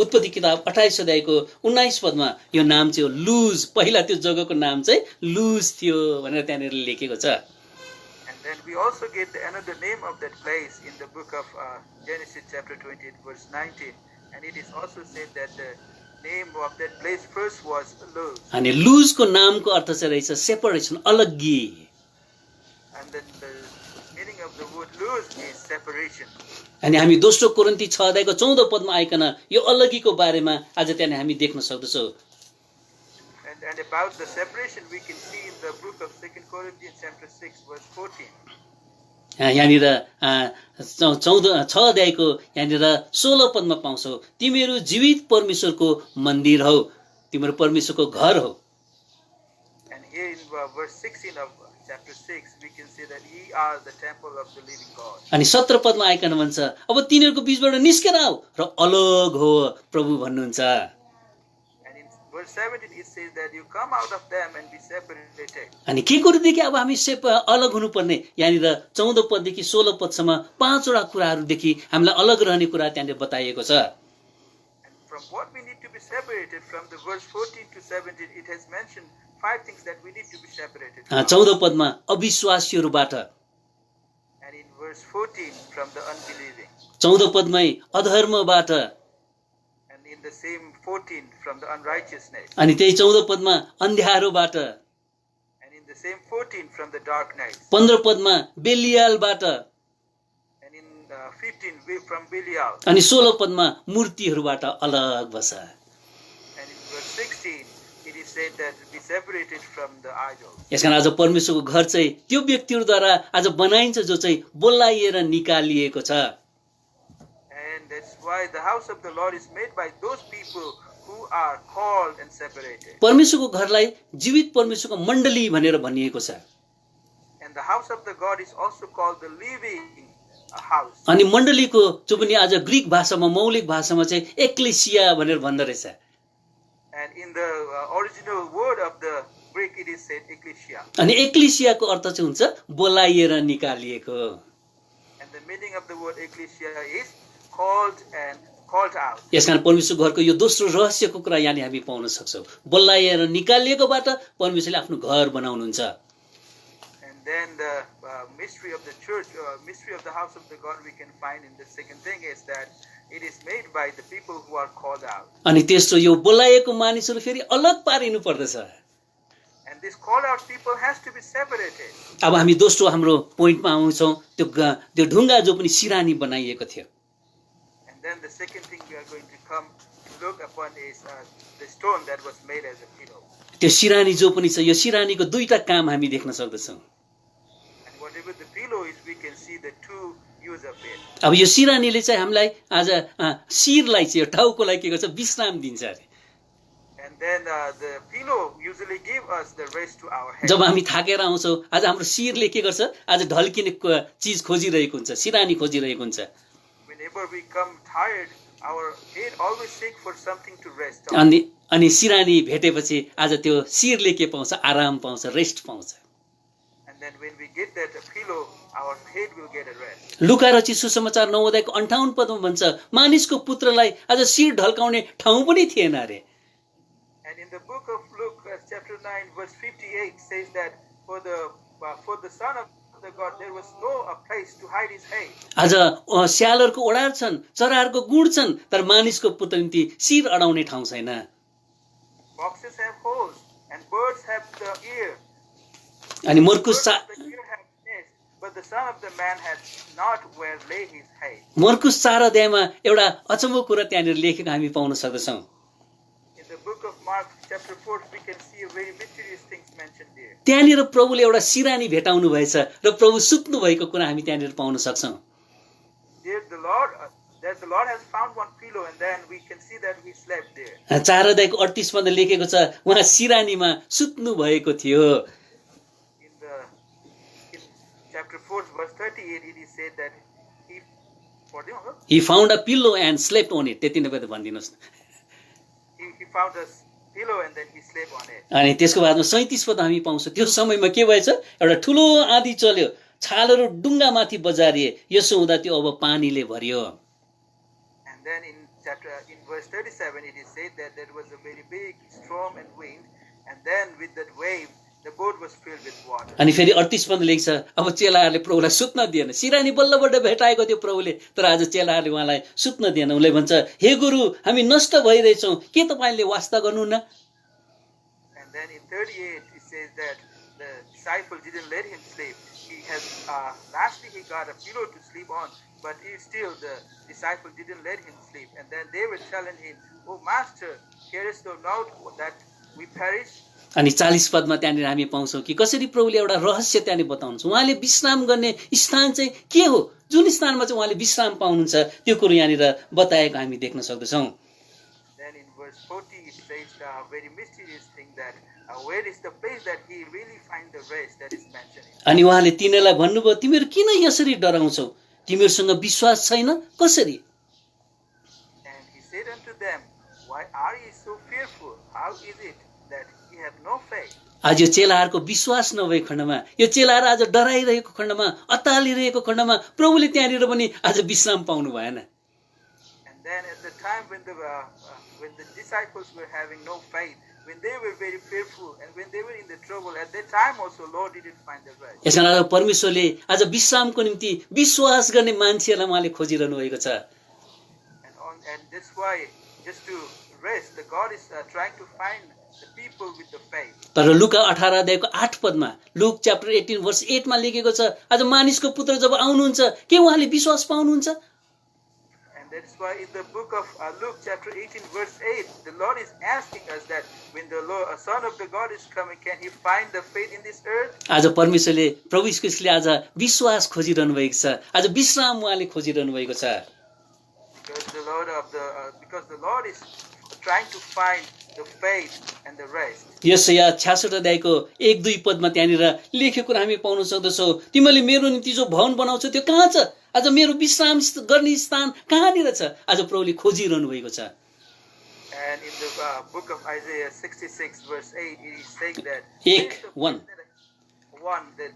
उत्पत्ति किताब 28 अध्यायको 19 पदमा यो नाम चाहिँ लुज, पहिला त्यो जग्गाको नाम चाहिँ लुज थियो भनेर त्यहाँनिर लेखेको छ। And then we also get another name of that place in the book of Genesis chapter 28 verse 19, and it is also said that the name of that place first was Luz. अनि लुजको नामको अर्थ चाहिँ रहेछ separation, अलग्गी। And then the meaning of the word Luz is separation. अनि हामी दोस्रो कोरिन्थी 6:14 आइकन यो अलगीको बारेमा आज त्यहाँ हामी देख्न सक्दछौँ। And about the separation we can see in the book of 2 Corinthians chapter 6 verse 14. यहाँनिर 6 यहाँनिर 16 पाउँछौ, तिमीहरू जीवित परमेश्वरको मन्दिर हौ, तिम्रो परमेश्वरको घर हो। And here in verse 16 of chapter 6 we can see that ye are the temple of the living God. अनि 17 आइकन भन्छ, अब तिनीहरूको बीचबाट निस्केर आऊ र अलग हो प्रभु भन्नुहुन्छ। And in verse 17 it says that you come out of them and be separated. अनि के कुरोदेखि अब हामी अलग हुनुपर्ने, यहाँनिर 14 देखि 16 सम्म 5वटा कुराहरूदेखि हामीलाई अलग रहने कुरा त्यहाँनिर बताइएको छ। And from what we need to be separated, from the verse 14 to 17 it has mentioned 5 things that we need to be separated from. 14 अविश्वासीहरूबाट, And in verse 14 from the unbelieving. 14 अधर्मबाट, And in the same 14 from the unrighteousness. अनि त्यही 14 अन्ध्यारोबाट, And in the same 14 from the darkness. 15 बेलियालबाट, And in 15 from Belial. अनि 16 मूर्तिहरूबाट अलग बस। And in verse 16 it is said that be separated from the idols. यसकारण आज परमेश्वरको घर चाहिँ त्यो व्यक्तिहरूद्वारा आज बनाइन्छ जो चाहिँ बोलाइएर निकालिएको छ। And that's why the house of the Lord is made by those people who are called and separated. परमेश्वरको घरलाई जीवित परमेश्वरको मण्डली भनेर भनिएको छ। And the house of the God is also called the living house. अनि मण्डलीको जो पनि आज ग्रीक भाषामा मौलिक भाषामा चाहिँ एक्लेसिया भनेर भन्दो रहेछ। And in the original word of the Greek it is said ecclesia. अनि एक्लेसियाको अर्थ चाहिँ हुन्छ बोलाइएर निकालिएको। And the meaning of the word ecclesia is called and called out. यसकारण परमेश्वरको घरको यो दोस्रो रहस्यको कुरा यहाँ हामी पाउन सक्छौँ। बोलाइएर निकालिएकोबाट परमेश्वरले आफ्नो घर बनाउनुहुन्छ। And then the mystery of the church, mystery of the house of the God we can find in the second thing is that it is made by the people who are called out. अनि तेस्रो यो बोलाइएको मानिसहरू फेरि अलग पारिनु पर्दछ। And this called out people has to be separated. अब हामी दोस्रो हाम्रो पोइन्टमा आउँछौँ, त्यो ढुङ्गा जो पनि सिरानी बनाइएको थियो। And then the second thing we are going to come to look upon is the stone that was made as a pillow. त्यो सिरानी जो पनि छ, यो सिरानीको दुईटा काम हामी देख्न सक्दछौँ। And whatever the pillow is, we can see the two use of it. अब यो सिरानीले चाहिँ हामीलाई आज शिरलाई चाहिँ यो टाउकोलाई के गर्छ, विश्राम दिन्छ अरे। And then the pillow usually give us the rest to our head. जब हामी थाकेर आउँछौँ, आज हाम्रो शिरले के गर्छ, आज ढल्किने चिज खोजिरहेको हुन्छ, सिरानी खोजिरहेको हुन्छ। Whenever we come tired, our head always seek for something to rest on. अनि सिरानी भेटेपछि आज त्यो शिरले के पाउँछ, आराम पाउँछ, रेस्ट पाउँछ। And then when we get that pillow, our head will get a rest. लुका रचित सुसमाचार 9:58 भन्छ, मानिसको पुत्रलाई आज शिर ढल्काउने ठाउँ पनि थिएन अरे। And in the book of Luke, chapter 9, verse 58 says that for the Son of the God, there was no place to hide his head. आज स्यालहरूको ओडार छन्, चराहरूको गुण छन्, तर मानिसको पुत्र निम्ति शिर अडाउने ठाउँ छैन। Foxes have holes and birds have the ear. अनि मर्कुस Birds of the ear have nest, but the Son of the Man has not where lay his head. मर्कुस 4 अध्यायमा एउटा अचम्मको कुरा त्यहाँनिर लेखेको हामी पाउन सक्दछौँ। In the book of Mark, chapter 4, we can see a very mysterious things mentioned there. त्यहाँनिर प्रभुले एउटा सिरानी भेटाउनु भएछ र प्रभु सुत्नु भएको कुरा हामी त्यहाँनिर पाउन सक्छौँ। There the Lord has found one pillow, and then we can see that he slept there. 4 अध्यायको 38 मा लेखेको छ, उहाँ सिरानीमा सुत्नु भएको थियो। In chapter 4, verse 38, it is said that he found a pillow and slept on it. त्यति नै भनिदिनुहोस् न। he found a pillow and then he slept on it. अनि त्यसको बादमा 37 पद हामी पाउँछौँ। त्यो समयमा के भएछ, एउटा ठुलो आँधी चल्यो, छालहरू डुङ्गामाथि बजारिए, यसो हुँदा त्यो अब पानीले भरियो। And then in verse 37 it is said that there was a very big storm and wind, and then with that wave the boat was filled with water. अनि फेरि 38 पद लेख्छ, अब चेलाहरूले प्रभुलाई सुत्न दिएन। सिरानी बल्लबाट भेटाएको थियो प्रभुले, तर आज चेलाहरूले उहाँलाई सुत्न दिएन। उनले भन्छ, हे गुरु, हामी नष्ट भइरहेछौँ, के तपाईले वास्ता गर्नुहुन्न? And then in 38 it says that the disciple didn't let him sleep. He has lastly he got a pillow to sleep on, but still the disciple didn't let him sleep. And then they were telling him, "Oh Master, carest thou not that we perish?" अनि 40 पदमा त्यहाँनिर हामी पाउँछौँ कि कसरी प्रभुले एउटा रहस्य त्यहाँनिर बताउनुहुन्छ। उहाँले विश्राम गर्ने स्थान चाहिँ के हो, जुन स्थानमा चाहिँ उहाँले विश्राम पाउनुहुन्छ त्यो कुरो यहाँनिर बताएको हामी देख्न सक्दछौँ। Then in verse 40 it says a very mysterious thing that where is the place that he really find the rest that is mentioned. अनि उहाँले तिनीहरूलाई भन्नुभयो, तिमीहरू किन यसरी डराउँछौ, तिमीहरूसँग विश्वास छैन कसरी? And he said unto them, "Why are ye so fearful? How is it that ye have no faith?" आज यो चेलाहरूको विश्वास नभएको खण्डमा, यो चेलाहरू आज डराइरहेको खण्डमा, अत्तालिरहेको खण्डमा प्रभुले त्यहाँनिर पनि आज विश्राम पाउनु भएन। And then at the time when the disciples were having no faith, when they were very fearful, and when they were in the trouble, at that time also Lord didn't find the rest. यसकारण आज परमेश्वरले आज विश्रामको निम्ति विश्वास गर्ने मान्छेहरूलाई उहाँले खोजिरहनु भएको छ। And that's why just to rest, the God is trying to find the people with the faith. तर लुका 18 अध्यायको 8 पदमा, लुक च्याप्टर 18 वर्स 8 मा लेखेको छ, आज मानिसको पुत्र जब आउनुहुन्छ के उहाँले विश्वास पाउनुहुन्छ? And that's why in the book of Luke chapter 18 verse 8, the Lord is asking us that when the Son of the God is coming, can he find the faith in this earth? आज परमेश्वरले प्रभु यीशु ख्रीष्टले आज विश्वास खोजिरहनु भएको छ, आज विश्राम उहाँले खोजिरहनु भएको छ। Because the Lord is trying to find the faith and the rest. यशाया 66 अध्यायको 1-2 पदमा त्यहाँनिर लेखेको हामी पाउन सक्दछौँ, तिमीले मेरो निम्ति जो भवन बनाउँछौ त्यो कहाँ छ? आज मेरो विश्राम गर्ने स्थान कहाँनिर छ? आज प्रभुले खोजिरहनु भएको छ। And in the book of Isaiah 66 verse 8, it is saying that that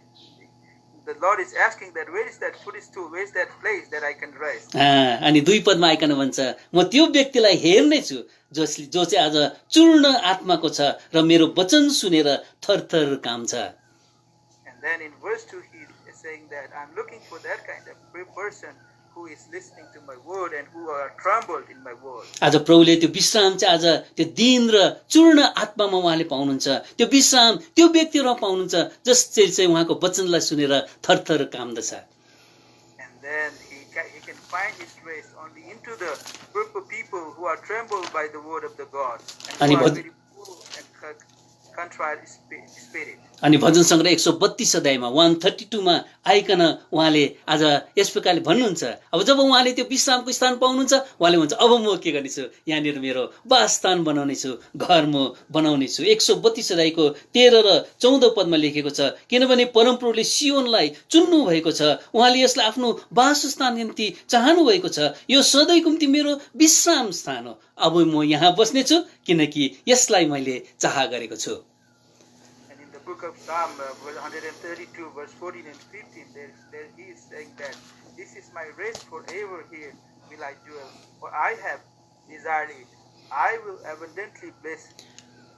the Lord is asking that where is that footstool, where is that place that I can rest? अनि 2 पदमा आइकन भन्छ, म त्यो व्यक्तिलाई हेर्ने छु जो चाहिँ आज चूर्ण आत्माको छ र मेरो वचन सुनेर थरथर काम्छ। And then in verse 2 he is saying that I'm looking for that kind of person who is listening to my word and who are trembled in my word. आज प्रभुले त्यो विश्राम चाहिँ आज त्यो दिन र चूर्ण आत्मामा उहाँले पाउनुहुन्छ, त्यो विश्राम त्यो व्यक्तिमा पाउनुहुन्छ जसले चाहिँ उहाँको वचनलाई सुनेर थरथर काम्दछ। And then he can find his rest only into the group of people who are trembled by the word of the God and who are very poor and contrite spirit. अनि भजन सङ्ग्रह 132 अध्यायमा 132 मा आइकन उहाँले आज यस प्रकारले भन्नुहुन्छ, अब जब उहाँले त्यो विश्रामको स्थान पाउनुहुन्छ उहाँले भन्छ अब म के गर्नेछु, यहाँनिर मेरो वासस्थान बनाउने छु, घर म बनाउने छु। 132 अध्यायको 13 र 14 पदमा लेखेको छ, किनभने परमप्रभुले सियोनलाई चुन्नु भएको छ, उहाँले यसलाई आफ्नो वासस्थान निम्ति चाहनु भएको छ, यो सधैँको निम्ति मेरो विश्राम स्थान हो, अब म यहाँ बस्नेछु किनकि यसलाई मैले चाह गरेको छु। Book of Psalm 132 verse 14 and 15, there he is saying that this is my rest forever, here will I dwell, for I have desired it. I will abundantly bless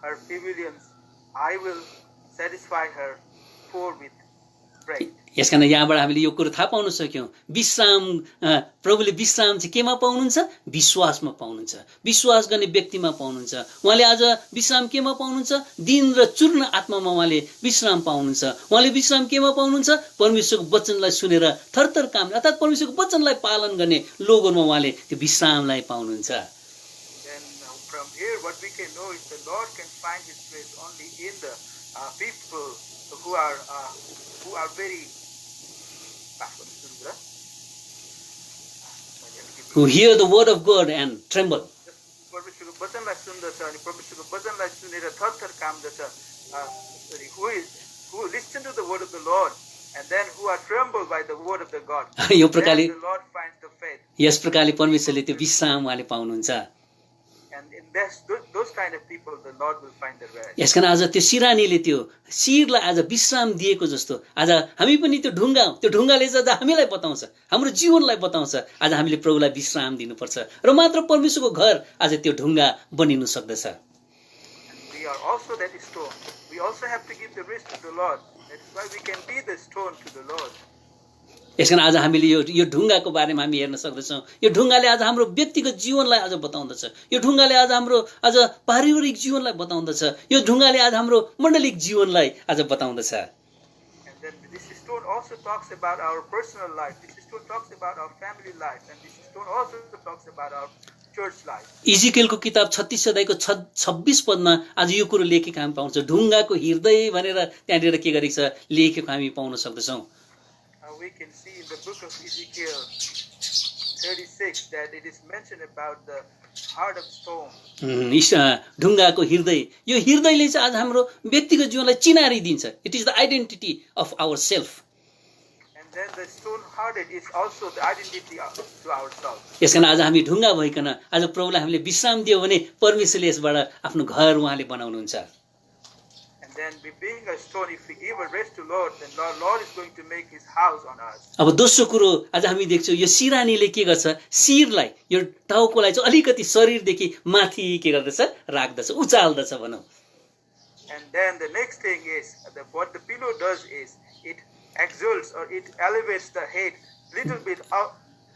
her pavilions, I will satisfy her poor with bread. यसकारण यहाँबाट हामीले यो कुरो थाहा पाउन सक्यौं, विश्राम प्रभुले विश्राम चाहिँ केमा पाउनुहुन्छ? विश्वासमा पाउनुहुन्छ, विश्वास गर्ने व्यक्तिमा पाउनुहुन्छ। उहाँले आज विश्राम केमा पाउनुहुन्छ? दिन र चूर्ण आत्मामा उहाँले विश्राम पाउनुहुन्छ। उहाँले विश्राम केमा पाउनुहुन्छ? परमेश्वरको वचनलाई सुनेर थरथर काम अर्थात् परमेश्वरको वचनलाई पालन गर्ने लोगोमा उहाँले त्यो विश्रामलाई पाउनुहुन्छ। Then from here what we can know is the Lord can find his rest only in the people who are very who hear the word of God and tremble. परमेश्वरको वचनलाई सुन्दछ अनि परमेश्वरको वचनलाई सुनेर थरथर काम्दछ, who listen to the word of the Lord and then who are trembled by the word of the God. यो प्रकारले the Lord finds the faith. यस प्रकारले परमेश्वरले त्यो विश्राम उहाँले पाउनुहुन्छ। And in those kind of people the Lord will find the rest. यसकारण आज त्यो सिरानीले त्यो शिरलाई आज विश्राम दिएको जस्तो आज हामी पनि त्यो ढुङ्गाले आज हामीलाई बताउँछ, हाम्रो जीवनलाई बताउँछ, आज हामीले प्रभुलाई विश्राम दिनुपर्छ र मात्र परमेश्वरको घर आज त्यो ढुङ्गा बनिनु सक्दछ। We are also that stone. We also have to give the rest to the Lord. That's why we can be the stone to the Lord. यसकारण आज हामीले यो ढुङ्गाको बारेमा हामी हेर्न सक्दछौँ। यो ढुङ्गाले आज हाम्रो व्यक्तिगत जीवनलाई आज बताउँदछ। यो ढुङ्गाले आज हाम्रो आज पारिवारिक जीवनलाई बताउँदछ। यो ढुङ्गाले आज हाम्रो मण्डलिक जीवनलाई आज बताउँदछ। And then this stone also talks about our personal life. This stone talks about our family life. And this stone also talks about our church life. इजिकेलको किताब 36 अध्यायको 26 पदमा आज यो कुरो लेखेको हामी पाउँछौँ। ढुङ्गाको हृदय भनेर त्यहाँनिर के गरेको छ लेखेको हामी पाउन सक्दछौँ। We can see in the book of Ezekiel 36 that it is mentioned about the heart of stone. ढुङ्गाको हृदय, यो हृदयले चाहिँ आज हाम्रो व्यक्तिगत जीवनलाई चिनारी दिन्छ। It is the identity of our self. And then the stone hearted is also the identity to ourselves. यसकारण आज हामी ढुङ्गा भइकन आज प्रभुलाई हामीले विश्राम दियो भने परमेश्वरले यसबाट आफ्नो घर उहाँले बनाउनुहुन्छ। And then being a stone, if we give a rest to Lord, then Lord is going to make His house on us. अब दोस्रो कुरो आज हामी देख्छौँ यो सिरानीले के गर्छ शिरलाई यो टाउकोलाई चाहिँ अलिकति शरीरदेखि माथि के गर्दछ राख्दछ उचाल्दछ भनौँ। And then the next thing is what the pillow does is it exalts or it elevates the head little bit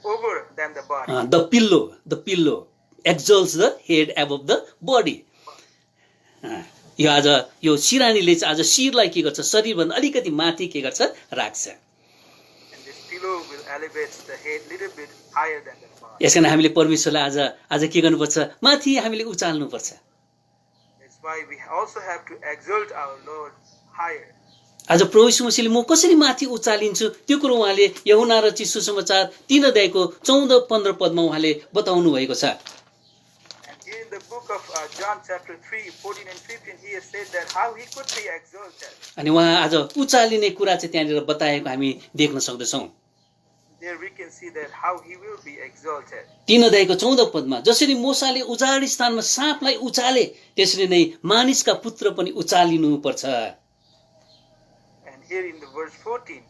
over than the body. The pillow exalts the head above the body. यो आज यो सिरानीले चाहिँ आज शिरलाई के गर्छ शरीरभन्दा अलिकति माथि के गर्छ राख्छ। And this pillow will elevate the head little bit higher than the body. यसकारण हामीले परमेश्वरलाई आज के गर्नुपर्छ माथि हामीले उचाल्नुपर्छ। That's why we also have to exalt our Lord higher. आज प्रभु यीशु मसीहले म कसरी माथि उचालिन्छु त्यो कुरो उहाँले यूहन्ना रचित सुसमाचार 3 अध्यायको 14-15 पदमा उहाँले बताउनु भएको छ। In the book of John chapter 3, 14 and 15, he has said that how he could be exalted. अनि उहाँ आज उचालिने कुरा चाहिँ त्यहाँनिर बताएको हामी देख्न सक्दछौँ। There we can see that how he will be exalted. 3 अध्यायको 14 पदमा जसरी मूसाले उजाड स्थानमा साँपलाई उचाले त्यसरी नै मानिसका पुत्र पनि उचालिनु पर्छ। And here in the verse 14,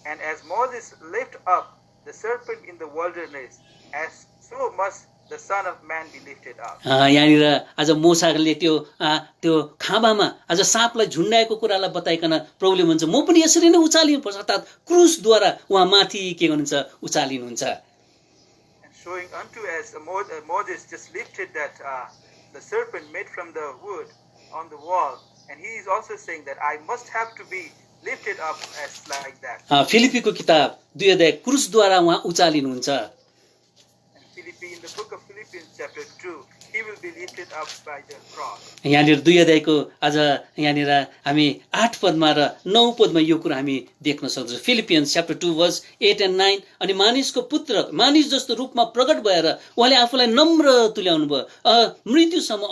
and as Moses lifted up the serpent in the wilderness, as so must the Son of Man be lifted up. यहाँनिर आज मूसाले त्यो खाँबामा आज साँपलाई झुन्डाएको कुरालाई बताइकन प्रभुले भन्छ म पनि यसरी नै उचालिनुपर्छ अर्थात् क्रुसद्वारा उहाँ माथि के गर्नुहुन्छ उचालिनुहुन्छ। And showing unto as Moses just lifted that the serpent made from the wood on the wall, and he is also saying that I must have to be lifted up as like that. फिलिपीको किताब 2 अध्याय क्रुसद्वारा उहाँ उचालिनुहुन्छ। In the book of Philippians chapter 2, he will be lifted up by the cross. यहाँनिर 2 अध्यायको आज यहाँनिर हामी 8 पदमा र 9 पदमा यो कुरा हामी देख्न सक्छौँ। फिलिपियन्स च्याप्टर 2 वर्स 8 and 9 अनि मानिसको पुत्र मानिस जस्तो रूपमा प्रकट भएर उहाँले आफूलाई नम्र तुल्याउनु भयो मृत्युसम्म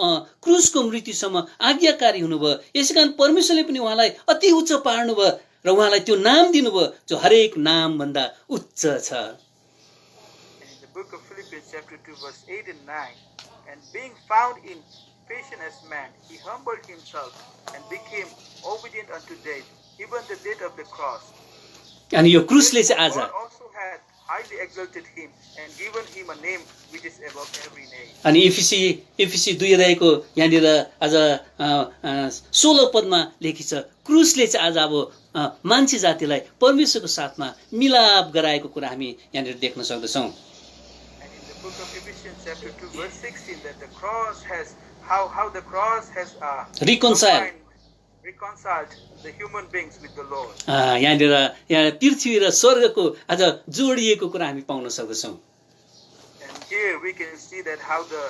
क्रुसको मृत्युसम्म आज्ञाकारी हुनुभयो। यसैकारण परमेश्वरले पनि उहाँलाई अति उच्च पार्नुभयो र उहाँलाई त्यो नाम दिनुभयो जो हरेक नाम भन्दा उच्च छ। Book of Philippians chapter 2 verse 8 and 9, and being found in fashion as man, he humbled himself and became obedient unto death, even the death of the cross. अनि यो क्रुसले चाहिँ आज God also had highly exalted him and given him a name which is above every name. अनि एफिसी 2 अध्यायको यहाँनिर आज 16 पदमा लेखिन्छ क्रुसले चाहिँ आज अब मान्छे जातिलाई परमेश्वरको साथमा मिलाप गराएको कुरा हामी यहाँनिर देख्न सक्दछौँ। Book of Ephesians chapter 2 verse 16 that the cross has how the cross has reconciled the human beings with the Lord. यहाँनिर यहाँ पृथ्वी र स्वर्गको आज जोडिएको कुरा हामी पाउन सक्दछौँ। And here we can see that how the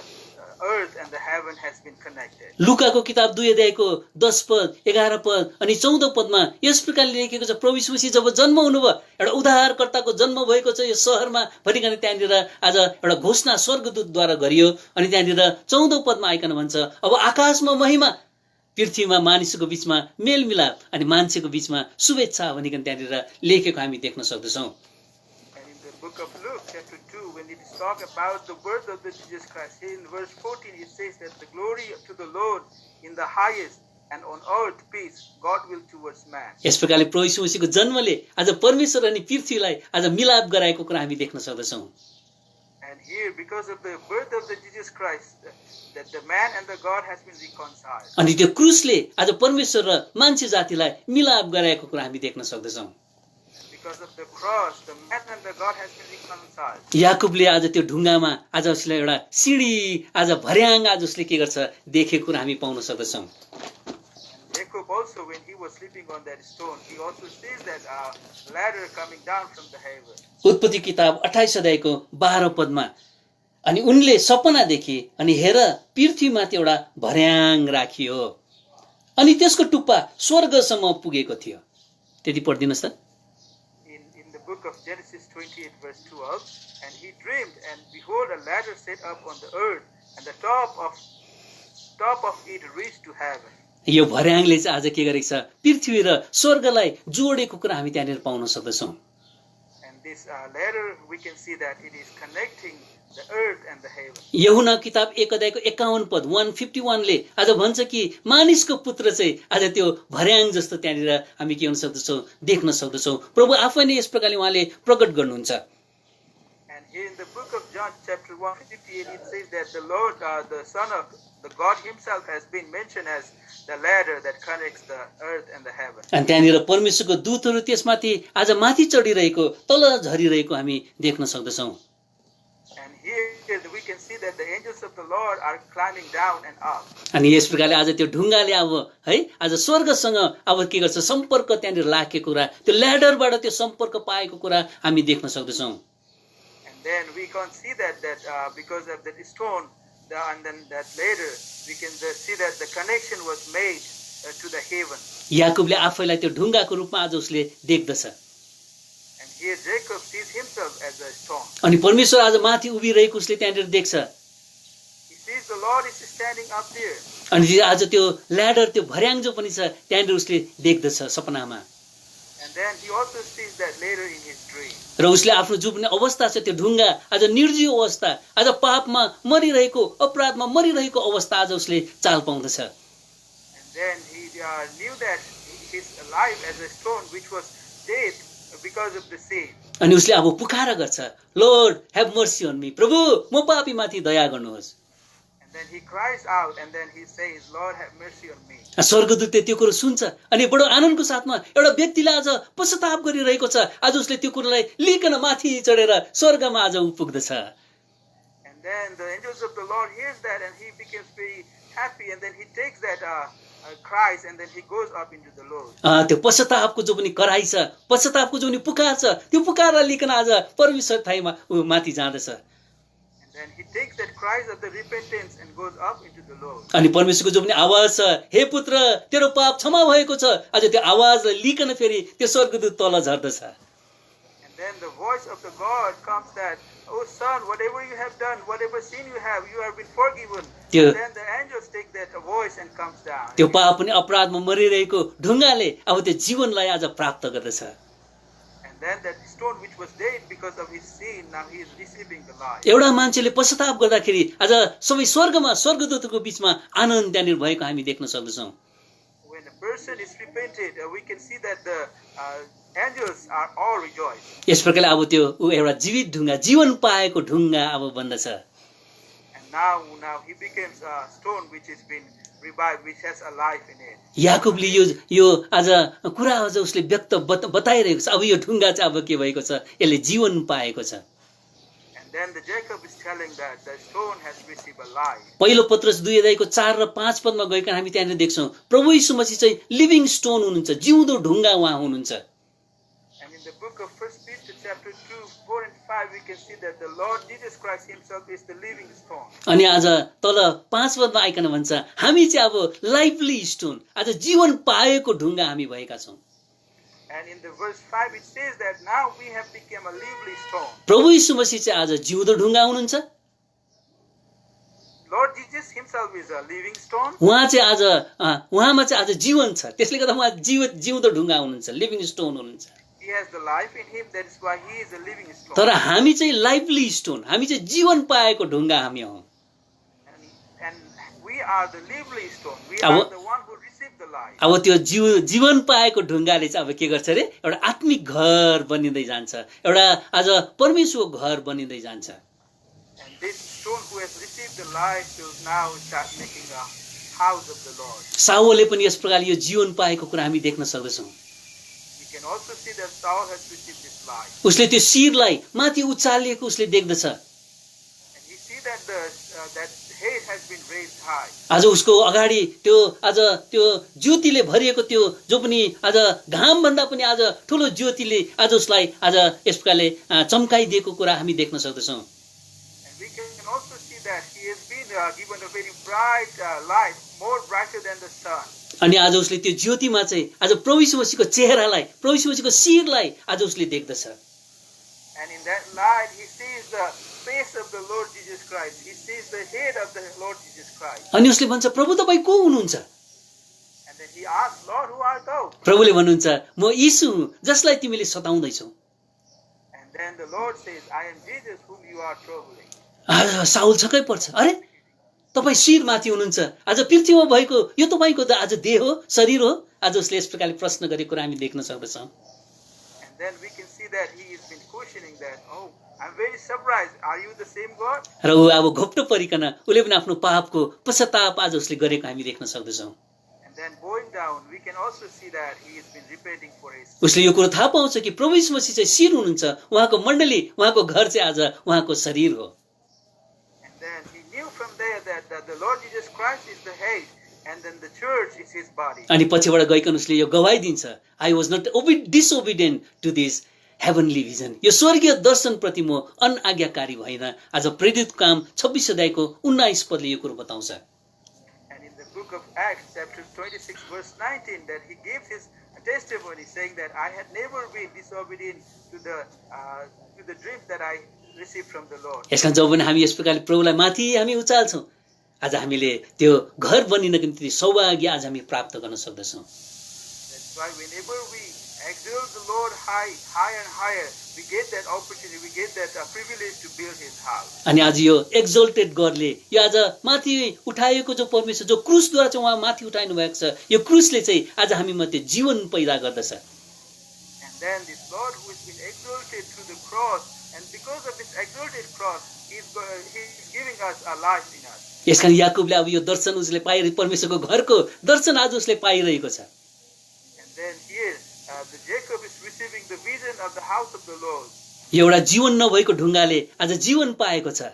earth and the heaven has been connected. लुकाको किताब 2 अध्यायको 10 पद 11 पद अनि 14 पदमा यस प्रकारले लेखेको छ प्रभु यीशु मसीह जब जन्म हुनुभयो एउटा उद्धारकर्ताको जन्म भएको छ यो शहरमा भनिकन त्यहाँनिर आज एउटा घोषणा स्वर्गदूतद्वारा गरियो अनि त्यहाँनिर 14 पदमा आइकन भन्छ अब आकाशमा महिमा पृथ्वीमा मानिसको बीचमा मेलमिलाप अनि मान्छेको बीचमा शुभेच्छा भनिकन त्यहाँनिर लेखेको हामी देख्न सक्दछौँ। Book of Luke chapter 2 when it is talk about the birth of the Jesus Christ, in verse 14 it says that the glory to the Lord in the highest and on earth peace God will towards man. यस प्रकारले प्रभु यीशु मसीहको जन्मले आज परमेश्वर अनि पृथ्वीलाई आज मिलाप गराएको कुरा हामी देख्न सक्दछौँ। And here because of the birth of the Jesus Christ that the man and the God has been reconciled. अनि त्यो क्रुसले आज परमेश्वर र मान्छे जातिलाई मिलाप गराएको कुरा हामी देख्न सक्दछौँ। because of the cross, the man and the God has been reconciled. याकुबले आज त्यो ढुङ्गामा आज उसले एउटा सिडी आज भर्याङ आज उसले के गर्छ देखेको कुरा हामी पाउन सक्दछौँ। Jacob also, when he was sleeping on that stone, he also sees that ladder coming down from the heaven. उत्पत्ति किताब 28 अध्यायको 12 पदमा अनि उनले सपना देखे अनि हेर पृथ्वीमाथि एउटा भर्याङ राखियो अनि त्यसको टुप्पा स्वर्गसम्म पुगेको थियो। त्यति पढ्दिनुस् त। In the book of Genesis 28 verse 12, and he dreamed, and behold, a ladder set up on the earth, and the top of it reached to heaven. यो भर्याङले चाहिँ आज के गरेको छ पृथ्वी र स्वर्गलाई जोडेको कुरा हामी त्यहाँनिर पाउन सक्दछौँ। And this ladder, we can see that it is connecting the earth and the heaven. यूहन्ना किताब 1 अध्यायको 51 पद 151 ले आज भन्छ कि मानिसको पुत्र चाहिँ आज त्यो भर्याङ जस्तो त्यहाँनिर हामी के गर्न सक्दछौँ देख्न सक्दछौँ। प्रभु आफै नै यस प्रकारले उहाँले प्रकट गर्नुहुन्छ। And here in the book of John chapter 158 it says that the Lord, the Son of the God himself has been mentioned as the ladder that connects the earth and the heaven. अनि त्यहाँनिर परमेश्वरको दूतहरू त्यसमाथि आज माथि चढिरहेको तल झरिरहेको हामी देख्न सक्दछौँ। And here we can see that the angels of the Lord are climbing down and up. अनि यस प्रकारले आज त्यो ढुङ्गाले अब है आज स्वर्गसँग अब के गर्छ सम्पर्क त्यहाँनिर लागेको कुरा त्यो ल्याडरबाट त्यो सम्पर्क पाएको कुरा हामी देख्न सक्दछौँ। And then we can see that because of that stone, and then that later we can see that the connection was made to the heaven. याकुबले आफैलाई त्यो ढुङ्गाको रूपमा आज उसले देख्दछ। And here Jacob sees himself as a stone. अनि परमेश्वर आज माथि उभिरहेको उसले त्यहाँनिर देख्छ। He sees the Lord is standing up there. अनि आज त्यो ल्याडर त्यो भर्याङ जो पनि छ त्यहाँनिर उसले देख्दछ सपनामा। And then he also sees that later in his dream. र उसले आफ्नो जो पनि अवस्था छ त्यो ढुङ्गा आज निर्जीव अवस्था आज पापमा मरिरहेको अपराधमा मरिरहेको अवस्था आज उसले चाल पाउँदछ। And then he knew that his life as a stone which was dead because of the sin. अनि उसले अब पुकार गर्छ Lord have mercy on me प्रभु म पापीमाथि दया गर्नुहोस्। And then he cries out and then he says, Lord have mercy on me. स्वर्गदूतले त्यो कुरो सुन्छ अनि बडो आनन्दको साथमा एउटा व्यक्तिले आज पश्चाताप गरिरहेको छ आज उसले त्यो कुरोलाई लिकन माथि चढेर स्वर्गमा आज पुग्दछ। And then the angels of the Lord hears that and he becomes very happy and then he takes that cries and then he goes up into the Lord. त्यो पश्चातापको जो पनि कराइ छ पश्चातापको जो पनि पुकार छ त्यो पुकारलाई लिकन आज परमेश्वर थाइमा माथि जाँदछ। Then he takes that cries of the repentance and goes up into the Lord. अनि परमेश्वरको जो पनि आवाज छ हे पुत्र तेरो पाप क्षमा भएको छ आज त्यो आवाजलाई लिकन फेरि त्यो स्वर्गदूत तल झर्दछ। And then the voice of the God comes that, oh son, whatever you have done, whatever sin you have been forgiven. And then the angels take that voice and comes down. त्यो पाप अनि अपराधमा मरिरहेको ढुङ्गाले अब त्यो जीवनलाई आज प्राप्त गर्दछ। And then that stone which was dead because of his sin, now he is receiving the life. एउटा मान्छेले पश्चाताप गर्दाखेरि आज सबै स्वर्गमा स्वर्गदूतको बीचमा आनन्द त्यहाँनिर भएको हामी देख्न सक्दछौँ। When a person is repented, we can see that the angels are all rejoiced. यस प्रकारले अब त्यो एउटा जीवित ढुङ्गा जीवन पाएको ढुङ्गा अब बन्दछ। And now he becomes a stone which has been revived, which has a life in it. याकुबले यो आज कुरा आज उसले व्यक्त बताइरहेको छ अब यो ढुङ्गा चाहिँ अब के भएको छ यसले जीवन पाएको छ। And then the Jacob is telling that the stone has received a life. पहिलो पत्रस 2 अध्यायको 4 र 5 पदमा गइकन हामी त्यहाँनिर देख्छौँ प्रभु यीशु मसीह चाहिँ लिभिङ स्टोन हुनुहुन्छ जिउँदो ढुङ्गा उहाँ हुनुहुन्छ। And in the book of 1 Peter chapter 2, 4 and 5 we can see that the Lord Jesus Christ himself is the living stone. अनि आज तल 5 पदमा आइकन भन्छ हामी चाहिँ अब लाइफली स्टोन आज जीवन पाएको ढुङ्गा हामी भएका छौँ। And in the verse 5 it says that now we have become a lively stone. प्रभु यीशु मसीह चाहिँ आज जिउँदो ढुङ्गा हुनुहुन्छ। Lord Jesus himself is a living stone. उहाँ चाहिँ आज उहाँमा चाहिँ आज जीवन छ त्यसले गर्दा उहाँ जिउँदो ढुङ्गा हुनुहुन्छ लिभिङ स्टोन हुनुहुन्छ। He has the life in him, that is why he is a living stone. तर हामी चाहिँ लाइफली स्टोन हामी चाहिँ जीवन पाएको ढुङ्गा हामी हौँ। And we are the lively stone. We are the one who received the life. अब त्यो जीवन पाएको ढुङ्गाले चाहिँ अब के गर्छ रे एउटा आत्मिक घर बनिँदै जान्छ एउटा आज परमेश्वरको घर बनिँदै जान्छ। And this stone who has received the life will now start making a house of the Lord. साओलले पनि यस प्रकारले यो जीवन पाएको कुरा हामी देख्न सक्दछौँ। We can can also see that Saul has received this light. उसले त्यो शिरलाई माथि उचालिएको उसले देख्दछ। And he see that that head has been raised high. आज उसको अगाडि त्यो आज त्यो ज्योतिले भरिएको त्यो जो पनि आज घाम भन्दा पनि आज ठुलो ज्योतिले आज उसलाई आज यस प्रकारले चम्काइदिएको कुरा हामी देख्न सक्दछौँ। And we can also see that he has been given a very bright light, more brighter than the sun. अनि आज उसले त्यो ज्योतिमा चाहिँ आज प्रभु यीशु मसीहको चेहरालाई, प्रभु यीशु मसीहको शिरलाई आज उसले देख्दछ। And in that light, he sees the face of the Lord Jesus Christ. He sees the head of the Lord Jesus Christ. अनि उसले भन्छ प्रभु तपाईँ को हुनुहुन्छ? And then he asks, Lord, who art thou? प्रभुले भन्नुहुन्छ म यीशु हुँ जसलाई तिमीले सताउँदैछौ। And then the Lord says, I am Jesus whom you are troubling. आज साउल छक्कै पर्छ, अरे तपाईँ शिरमाथि हुनुहुन्छ, आज पृथ्वीमा भएको यो तपाईँको आज देह हो, शरीर हो? आज उसले यस प्रकारले प्रश्न गरेको कुरा हामी देख्न सक्दछौँ। And then we can see that he has been questioning that, oh, I'm very surprised. Are you the same God? र ऊ अब घोप्टो परिकन उसले पनि आफ्नो पापको पश्चाताप आज उसले गरेको हामी देख्न सक्दछौँ। And then going down, we can also see that he has been repenting for his sin. उसले यो कुरो थाहा पाउँछ कि प्रभु यीशु मसीह चाहिँ शिर हुनुहुन्छ, उहाँको मण्डली, उहाँको घर चाहिँ आज उहाँको शरीर हो। And then he knew from there that the Lord Jesus Christ is the head, and then the church is his body. अनि पछिबाट गइकन उसले यो गवाही दिन्छ, I was not disobedient to this heavenly vision. यो स्वर्गीय दर्शन प्रति म अनआज्ञाकारी भइन। आज प्रेरित काम 26 अध्यायको 19 पदले यो कुरो बताउँछ। And in the book of Acts, chapter 26, verse 19, that he gives his testimony saying that I had never been disobedient to the dreams that I received from the Lord. यसका जब पनि हामी यस प्रकारले प्रभुलाई माथि हामी उचाल्छौँ, आज हामीले त्यो घर बनिनको निम्ति सौभाग्य आज हामी प्राप्त गर्न सक्दछौँ। That's why whenever we exalt the Lord higher and higher, we get that opportunity, we get that privilege to build his house. अनि आज यो एक्जल्टेड गडले यो आज माथि उठाएको जो परमेश्वर जो क्रुसद्वारा चाहिँ उहाँ माथि उठाइनु भएको छ, यो क्रुसले चाहिँ आज हामी मध्ये जीवन पैदा गर्दछ। And then this Lord who has been exalted through the cross, and because of his exalted cross, he's giving us a life in us. यसकारण याकुबले अब यो दर्शन उसले पाइरहेको परमेश्वरको घरको दर्शन आज उसले पाइरहेको छ। And then here the Jacob is receiving the vision of the house of the Lord. एउटा जीवन नभएको ढुङ्गाले आज जीवन पाएको छ।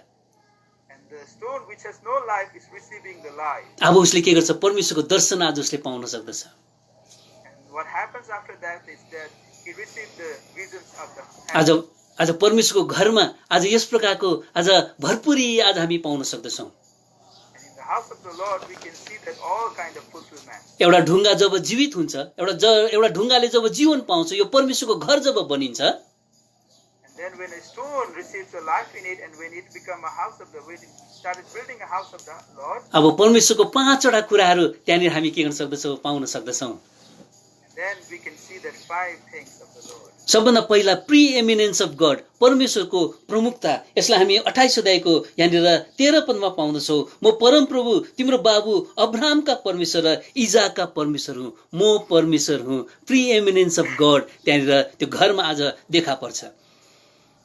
And the stone which has no life is receiving the life. अब उसले के गर्छ? परमेश्वरको दर्शन आज उसले पाउन सक्दछ। And what happens after that is that he received the visions of the आज आज परमेश्वरको घरमा आज यस प्रकारको आज भरपुरी आज हामी पाउन सक्दछौँ। And in the house of the Lord we can see that all kind of fulfillment. एउटा ढुङ्गा जब जीवित हुन्छ, एउटा ढुङ्गाले जब जीवन पाउँछ, यो परमेश्वरको घर जब बनिन्छ, And then when a stone receives a life in it, and when it become a house of the, when it started building a house of the Lord, अब परमेश्वरको 5वटा कुराहरू त्यहाँनिर हामी के गर्न सक्दछौँ? पाउन सक्दछौँ। and then we can see that 5 things of the Lord. सबभन्दा पहिला प्री एमिनेन्स अफ गड, परमेश्वरको प्रमुखता। यसलाई हामी 28 अध्यायको यहाँनिर 13 पदमा पाउँदछौँ। म परम प्रभु तिम्रो बाबु अब्राहमका परमेश्वर र इजाकका परमेश्वर हुँ, म परमेश्वर हुँ। प्री एमिनेन्स अफ गड त्यहाँनिर त्यो घरमा आज देखा पर्छ।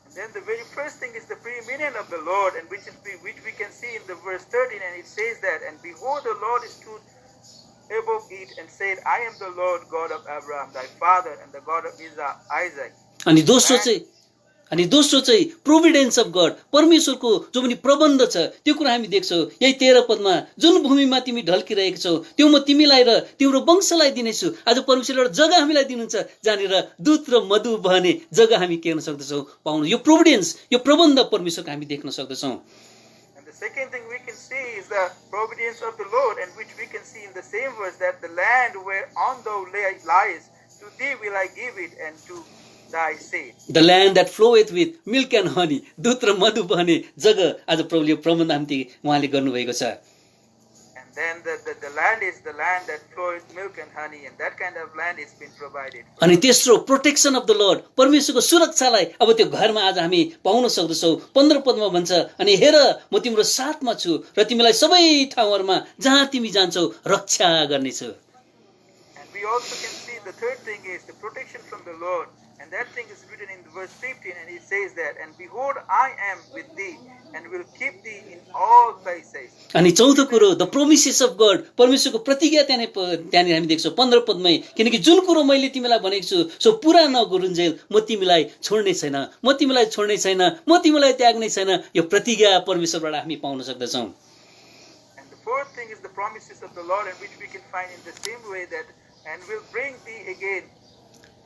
And then the very first thing is the preeminence of the Lord, and which we can see in the verse 13, and it says that, and behold, the Lord stood above it and said, I am the Lord God of Abraham thy father, and the God of Isaac. अनि दोस्रो चाहिँ प्रोभिडेन्स अफ गड, परमेश्वरको जो पनि प्रबन्ध छ त्यो कुरा हामी देख्छौँ। यही 13 पदमा, जुन भूमिमा तिमी ढल्किरहेको छौ त्यो म तिमीलाई र तिम्रो वंशलाई दिनेछु। आज परमेश्वरले एउटा जग्गा हामीलाई दिनुहुन्छ जहाँनिर दूध र मधु बहने जग्गा हामी के गर्न सक्दछौँ? पाउनु। यो प्रोभिडेन्स, यो प्रबन्ध परमेश्वरको हामी देख्न सक्दछौँ। And the second thing we can see is the providence of the Lord, and which we can see in the same verse, that the land whereon thou liest, to thee will I give it, and to thy seed. The land that floweth with milk and honey, दूध र मधु बहने जग्गा आज प्रभुले प्रबन्ध हामी उहाँले गर्नुभएको छ। And then the land is the land that floweth milk and honey, and that kind of land is been provided. अनि तेस्रो प्रोटेक्सन अफ द लर्ड, परमेश्वरको सुरक्षालाई अब त्यो घरमा आज हामी पाउन सक्दछौँ। 15 पदमा भन्छ, अनि हेर म तिम्रो साथमा छु र तिमीलाई सबै ठाउँहरूमा जहाँ तिमी जान्छौ रक्षा गर्नेछु। And we also can see the third thing is the protection from the Lord. And that thing is written in verse 15, and it says that, and behold, I am with thee, and will keep thee in all places. अनि चौथो कुरो द प्रोमिसेस अफ गड, परमेश्वरको प्रतिज्ञा त्यहाँनिर हामी देख्छौँ 15 पदमै, किनकि जुन कुरो मैले तिमीलाई भनेको छु सो पुरा नगरुन्जेल म तिमीलाई छोड्ने छैन, म तिमीलाई छोड्ने छैन, म तिमीलाई त्याग्ने छैन। यो प्रतिज्ञा परमेश्वरबाट हामी पाउन सक्दछौँ। And the fourth thing is the promises of the Lord, and which we can find in the same way that, and will bring thee again.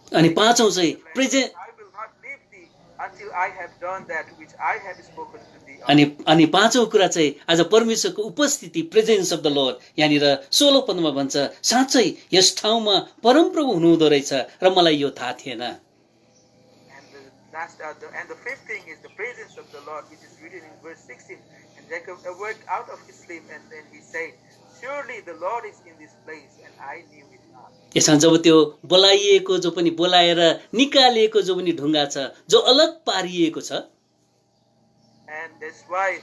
अनि पाँचौं चाहिँ present, I will not leave thee until I have done that which I have spoken to thee. अनि पाँचौं कुरा चाहिँ आज परमेश्वरको उपस्थिति, प्रेजेन्स अफ द लर्ड। यहाँनिर 16 पदमा भन्छ, साँच्चै यस ठाउँमा परमप्रभु हुनुहुँदो रहेछ र मलाई यो थाहा थिएन। And the fifth thing is the presence of the Lord, which is written in verse 16. And Jacob awoke out of his sleep, and then he said, surely the Lord is in this place, and I knew it not. यसमा जब त्यो बोलाइएको, जो पनि बोलाएर निकालिएको जो पनि ढुङ्गा छ, जो अलग पारिएको छ, and that's why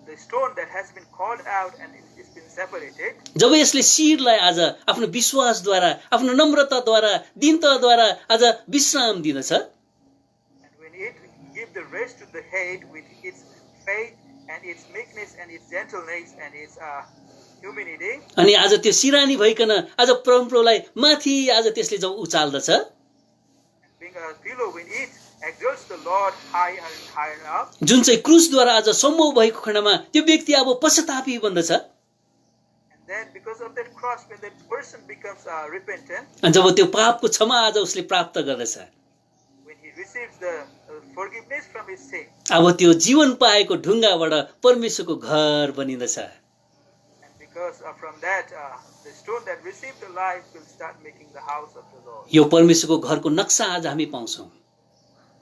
the stone that has been called out and it's been separated, जब यसले शिरलाई आज आफ्नो विश्वासद्वारा, आफ्नो नम्रताद्वारा, दीनताद्वारा आज विश्राम दिँदछ, and when it give the rest to the head with its faith and its meekness and its gentleness and its humility, अनि आज त्यो सिरानी भइकन आज परमप्रभुलाई माथि आज त्यसले जब उचाल्दछ, and being a pillow when it exalts the Lord higher and higher up, जुन चाहिँ क्रुसद्वारा आज सम्भव भएको खण्डमा त्यो व्यक्ति अब पश्चातापी बन्दछ। and then because of that cross, when that person becomes repentant, अनि जब त्यो पापको क्षमा आज उसले प्राप्त गर्दछ, when he receives the forgiveness from his sin, अब त्यो जीवन पाएको ढुङ्गाबाट परमेश्वरको घर बनिँदछ। and because from that the stone that received the life will start making the house of the Lord. यो परमेश्वरको घरको नक्सा आज हामी पाउँछौँ।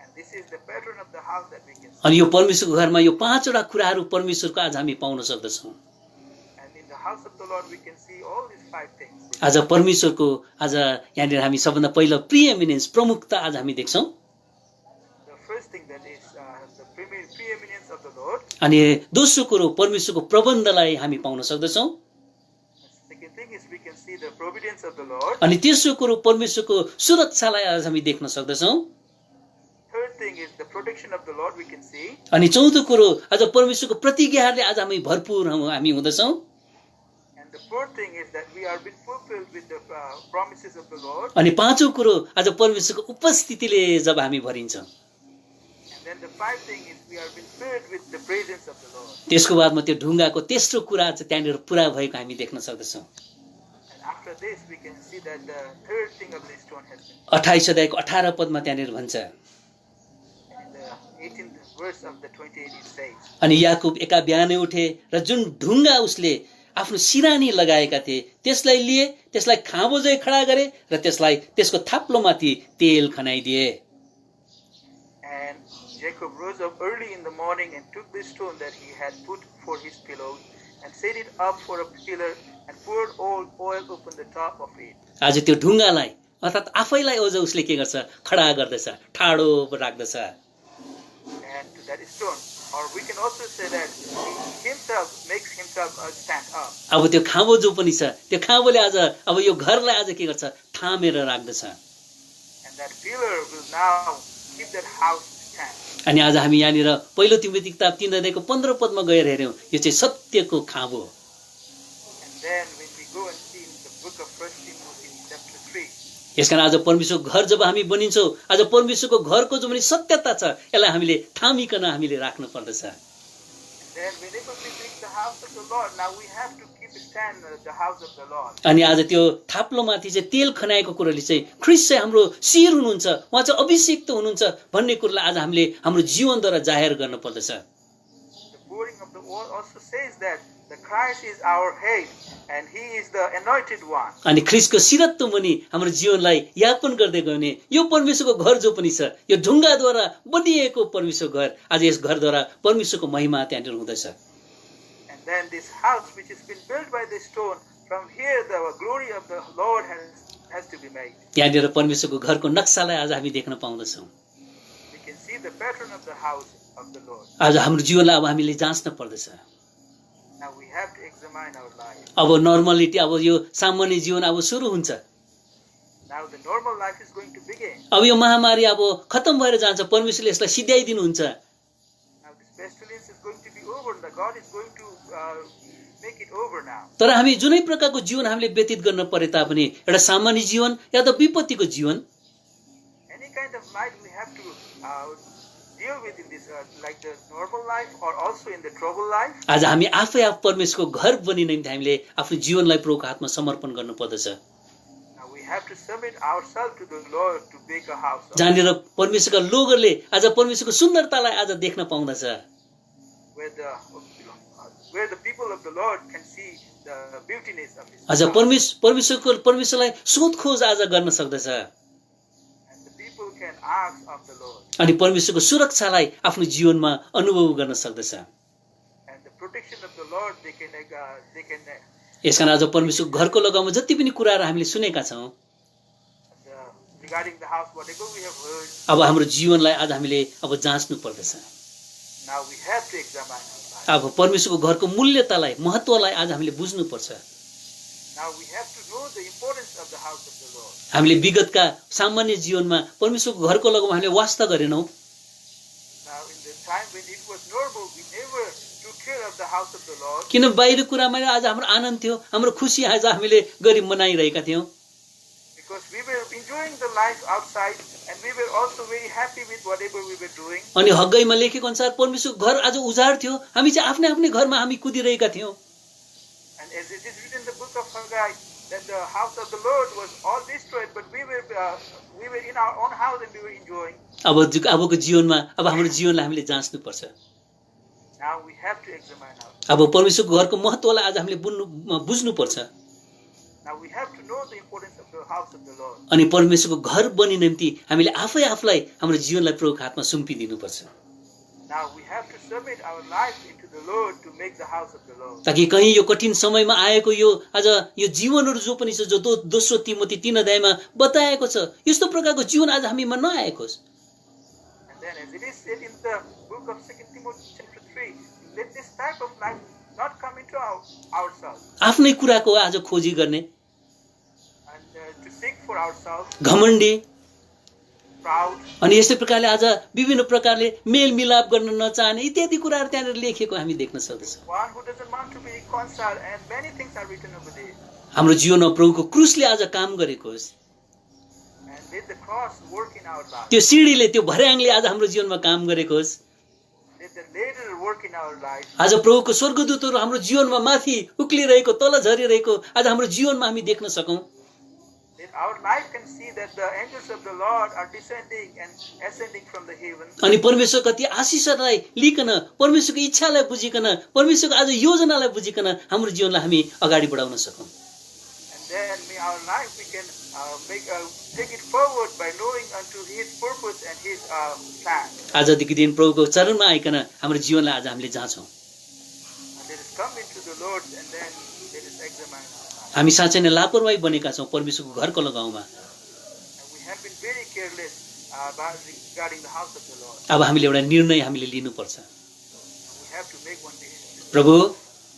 And this is the pattern of the house that we can see. अनि यो परमेश्वरको घरमा यो 5 वटा कुराहरू परमेश्वरको आज हामी पाउन सक्दछौँ। And in the house of the Lord we can see all these 5 things. आज परमेश्वरको आज यहाँनिर हामी सबभन्दा पहिलो प्रिएमिनेन्स, प्रमुखता आज हामी देख्छौँ। The first thing that is the preeminence of the Lord. अनि दोस्रो कुरो परमेश्वरको प्रबन्धलाई हामी पाउन सक्दछौँ। Second thing is we can see the providence of the Lord. अनि तेस्रो कुरो परमेश्वरको सुरक्षालाई आज हामी देख्न सक्दछौँ। Third thing is the protection of the Lord we can see. अनि चौथो कुरो आज परमेश्वरको प्रतिज्ञाहरूले आज हामी भरपूर हामी हुँदछौँ। And the fourth thing is that we are being fulfilled with the promises of the Lord. अनि पाँचौं कुरो आज परमेश्वरको उपस्थितिले जब हामी भरिन्छौँ, And then the fifth thing is we are being filled with the presence of the Lord. त्यसको बादमा त्यो ढुङ्गाको तेस्रो कुरा चाहिँ त्यहाँनिर पुरा भएको हामी देख्न सक्दछौँ। And after this we can see that the third thing of the stone has been. 28 अध्यायको 18 पदमा त्यहाँनिर भन्छ, In the 18th verse of the 28 it says. अनि याकुब एका बिहानै उठे र जुन ढुङ्गा उसले आफ्नो सिरानी लगाएका थिए त्यसलाई लिए, त्यसलाई खाँबो झैं खडा गरे र त्यसलाई त्यसको थाप्लोमाथि तेल खनाइदिए। And Jacob rose up early in the morning and took the stone that he had put for his pillows and set it up for a pillar and poured oil upon the top of it. आज त्यो ढुङ्गालाई अर्थात् आफैलाई अझ उसले के गर्छ, खडा गर्दछ, ठाडो राख्दछ। And to that stone, or we can also say that he himself makes himself stand up. अब त्यो खाँबो जो पनि छ त्यो खाँबोले आज अब यो घरलाई आज के गर्छ, थामेर राख्दछ। And that pillar will now keep that house stand. अनि आज हामी यहाँनिर पहिलो तिमोथी किताब 3 अध्यायको 15 पदमा गएर हेर्यौं, यो चाहिँ सत्यको खाँबो। And then when we go and see in the book of 1 Timothy chapter 3, यसकारण आज परमेश्वरको घर जब हामी बनिन्छौँ, आज परमेश्वरको घरको जो पनि सत्यता छ यसलाई हामीले थामिकन हामीले राख्नु पर्दछ। and then whenever we reach the house of the Lord, now we have to keep stand the house of the Lord. अनि आज त्यो थाप्लोमाथि चाहिँ तेल खनाएको कुरोले चाहिँ ख्रीष्ट चाहिँ हाम्रो शिर हुनुहुन्छ, उहाँ चाहिँ अभिषिक्त हुनुहुन्छ भन्ने कुरोलाई आज हामीले हाम्रो जीवनद्वारा जाहेर गर्नु पर्दछ। The pouring of the oil also says that the Christ is our head and he is the anointed one. अनि ख्रीष्टको शिरत्व मुनि हाम्रो जीवनलाई यापन गर्दै गयो भने यो परमेश्वरको घर जो पनि छ, यो ढुङ्गाद्वारा बनिएको परमेश्वरको घर, आज यस घरद्वारा परमेश्वरको महिमा त्यहाँनिर हुँदछ। And then this house which has been built by the stone, from here the glory of the Lord has to be made. त्यहाँनिर परमेश्वरको घरको नक्सालाई आज हामी देख्न पाउँदछौँ। We can see the pattern of the house of the Lord. आज हाम्रो जीवनलाई अब हामीले जाँच्न पर्दछ। Now we have to examine our life. अब नर्मलिटी, अब यो सामान्य जीवन अब सुरु हुन्छ। Now the normal life is going to begin. अब यो महामारी अब खत्तम भएर जान्छ, परमेश्वरले यसलाई सिध्याइदिनुहुन्छ। Now this pestilence is going to be over. The God is going to make it over now. तर हामी जुनै प्रकारको जीवन हामीले व्यतीत गर्न परे तापनि एउटा सामान्य जीवन या त विपत्तिको जीवन, Any kind of life we have to deal with in this earth, like the normal life or also in the trouble life. आज हामी आफै आफ परमेश्वरको घर बनिने निम्ति हामीले आफ्नो जीवनलाई प्रभुको हातमा समर्पण गर्नुपर्दछ। Now we have to submit ourselves to the Lord to make a house. जहाँनिर परमेश्वरका लोगहरूले आज परमेश्वरको सुन्दरतालाई आज देख्न पाउँदछ, Where the people of the Lord can see the beautiness of His आज house. परमेश्वरलाई सोधखोज आज गर्न सक्दछ And the people can ask of the Lord. अनि परमेश्वरको सुरक्षालाई आफ्नो जीवनमा अनुभव गर्न सक्दछ। And the protection of the Lord they can यसकारण आज परमेश्वरको घरको लगाउमा जति पनि कुराहरू हामीले सुनेका छौँ, regarding the house, whatever we have heard, अब हाम्रो जीवनलाई आज हामीले अब जाँच्नु पर्दछ। now we have to examine our life. अब परमेश्वरको घरको मूल्यतालाई, महत्त्वलाई आज हामीले बुझ्नुपर्छ। Now we have to know the importance of the house of the Lord. हामीले विगतका सामान्य जीवनमा परमेश्वरको घरको लगाउमा हामीले वास्ता गरेनौँ। Now in the time when it was normal, we never took care of the house of the Lord. किन बाहिर कुरामा आज हाम्रो आनन्द थियो, हाम्रो खुसी आज हामीले गरी मनाइरहेका थियौँ। Because we were enjoying the life outside and we were also very happy with whatever we were doing. अनि हग्गईमा लेखेको अनुसार परमेश्वरको घर आज उजाड थियो, हामी चाहिँ आफ्नै आफ्नै घरमा हामी कुदिरहेका थियौँ। And as it is written in the book of Haggai, that the house of the Lord was all destroyed, but we were in our own house and we were enjoying. अबको जीवनमा अब हाम्रो जीवनलाई हामीले जाँच्नु पर्छ। Now we have to examine ourselves. अब परमेश्वरको घरको महत्त्वलाई आज हामीले बुझ्नु पर्छ। Now we have to know the importance of the house of the Lord. अनि परमेश्वरको घर बनिने निम्ति हामीले आफै आफूलाई हाम्रो जीवनलाई प्रभुको हातमा सुम्पिदिनु पर्छ, Now we have to submit our life into the Lord to make the house of the Lord. ताकि कहीँ यो कठिन समयमा आएको यो आज यो जीवनहरू जो पनि छ, जो दोस्रो तिमोथी 3 अध्यायमा बताएको छ, यस्तो प्रकारको जीवन आज हामीमा नआएकोस्। And then as it is said in the book of 2 Timothy chapter 3, let this type of life not come into ourselves. आफ्नै कुराको आज खोजी गर्ने, And to seek for ourselves, घमण्डी, proud, अनि यस्तै प्रकारले आज विभिन्न प्रकारले मेलमिलाप गर्न नचाहने इत्यादि कुराहरू त्यहाँनिर लेखेको हामी देख्न सक्दछौँ। one who doesn't want to be reconciled, and many things are written over there. हाम्रो जीवनमा प्रभुको क्रुसले आज काम गरेको होस्, And let the cross work in our life. त्यो सिडीले, त्यो भर्याङले आज हाम्रो जीवनमा काम गरेको होस्। Let the ladder work in our life. आज प्रभुको स्वर्गदूतहरू हाम्रो जीवनमा माथि उक्लिरहेको, तल झरिरहेको आज हाम्रो जीवनमा हामी देख्न सकौँ। Let our life can see that the angels of the Lord are descending and ascending from the heaven. अनि परमेश्वरका ती आशिषहरूलाई लिकन, परमेश्वरको इच्छालाई बुझिकन, परमेश्वरको आज योजनालाई बुझिकन हाम्रो जीवनलाई हामी अगाडि बढाउन सकौँ। And then may our life we can take it forward by knowing unto His purpose and His plan. आजदेखि दिन प्रभुको चरणमा आइकन हाम्रो जीवनलाई आज हामीले जाँचौँ। And let us come into the Lord and then let us examine our life. हामी साँच्चै नै लापरवाही बनेका छौँ परमेश्वरको घरको लगाउमा। And we have been very careless regarding the house of the Lord. अब हामीले एउटा निर्णय हामीले लिनुपर्छ। We have to make one decision. प्रभु,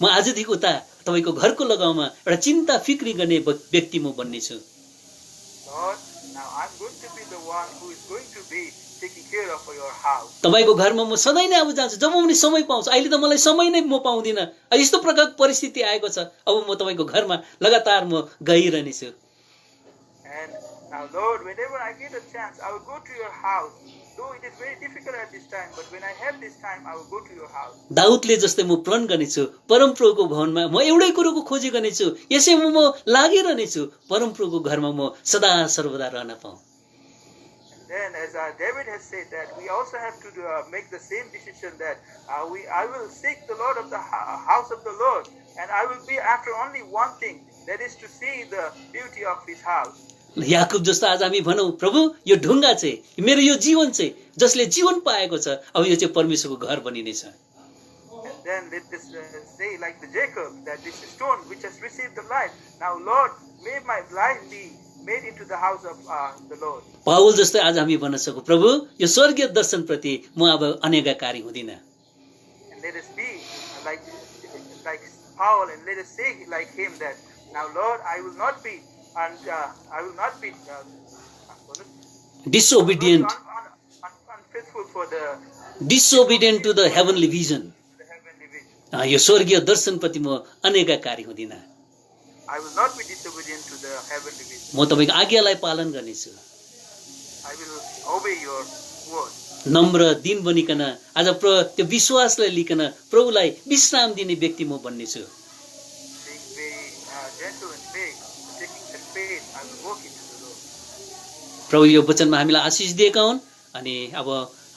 म आजदेखि उता तपाईँको घरको लगाउमा एउटा चिन्ता फिक्री गर्ने व्यक्ति म बन्नेछु। Lord, now I'm going to be the one who is going to be taking care of your house. तपाईँको घरमा म सधैँ नै अब जान्छु, जब पनि समय पाउँछु। अहिले त मलाई समय नै म पाउँदिनँ, यस्तो प्रकारको परिस्थिति आएको छ, अब म तपाईँको घरमा लगातार म गइरहनेछु। And now Lord, whenever I get a chance, I will go to your house. Though it is very difficult at this time, but when I have this time, I will go to your house. दाउदले जस्तै म प्रण गर्नेछु, परमप्रभुको भवनमा म एउटै कुरोको खोजी गर्नेछु, यसैमा म लागिरहनेछु, परमप्रभुको घरमा म सदा सर्वदा रहन पाऊँ। And then, as David has said, that we also have to make the same decision that I will seek the Lord of the house of the Lord, and I will be after only one thing, that is to see the beauty of His house. Yakub जस्तो आज हामी भनौँ, प्रभु यो ढुङ्गा चाहिँ, मेरो यो जीवन चाहिँ, जसले जीवन पाएको छ, अब यो चाहिँ परमेश्वरको घर बनिनेछ। And then let us say like the Jacob, that this stone which has received the life, now Lord, may my life be made into the house of the Lord. पाउल जस्तै आज हामी भन्न सकौँ, प्रभु यो स्वर्गीय दर्शनप्रति म अब अनेगाकारी हुँदिन। And let us be like Paul, and let us say like him that, now Lord, I will not be and I will not be disobedient, unfaithful for the disobedient to the heavenly vision. heavenly vision. यो स्वर्गीय दर्शनप्रति म अनेकाकारी हुँदिनँ। I will not be disobedient to the heavenly vision. म तपाईँको आज्ञालाई पालन गर्नेछु। I will obey your word. नम्र दिन बनिकन आज त्यो विश्वासलाई लिकन प्रभुलाई विश्राम दिने व्यक्ति म बन्नेछु। Being very gentle and meek, taking the faith, I will walk into the Lord. प्रभु यो वचनमा हामीलाई आशिष दिएका हुन् अनि अब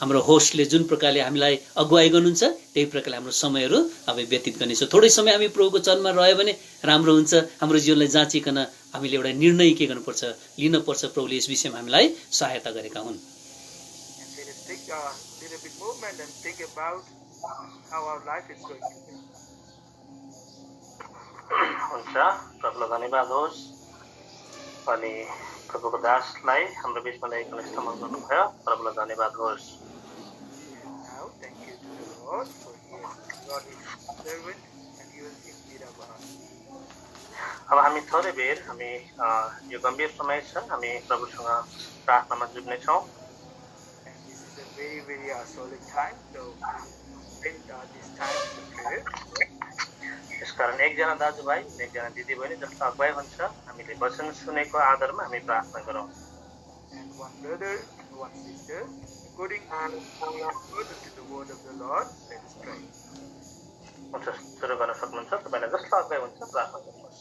हाम्रो होस्टले जुन प्रकारले हामीलाई अगुवाई गर्नुहुन्छ त्यही प्रकारले हाम्रो समयहरू अब व्यतीत गर्नेछौँ। थोरै समय हामी प्रभुको चरणमा रह्यो भने राम्रो हुन्छ। हाम्रो जीवनलाई जाँचिकन हामीले एउटा निर्णय के गर्नुपर्छ, लिनुपर्छ। प्रभुले यस विषयमा हामीलाई सहायता गरेका हुन्। And let us take a little bit movement and think about how our life is going to be. हुन्छ, प्रभुलाई धन्यवाद होस्। अनि प्रभुको दासलाई हाम्रो बिचमा ल्याइकन इस्तेमाल गर्नुभयो, प्रभुलाई धन्यवाद होस्। Now, thank you to the Lord for God is servant and He will indeed our heart. अब हामी थोरै बेर हामी यो गम्भीर समय छ, हामी प्रभुसँग प्रार्थनामा जुट्नेछौँ। And this is a very, very solid time, so spend this time in prayer. यसकारण एकजना दाजुभाइ एकजना दिदीबहिनी जसको अगुवाई हुन्छ हामीले वचन सुनेको आधारमा हामी प्रार्थना गरौँ। And one brother and one sister, according to the word of the Lord, let us pray. हुन्छ, सुरु गर्न सक्नुहुन्छ। तपाईँलाई जसको अगुवाई हुन्छ प्रार्थना गर्नुहोस्।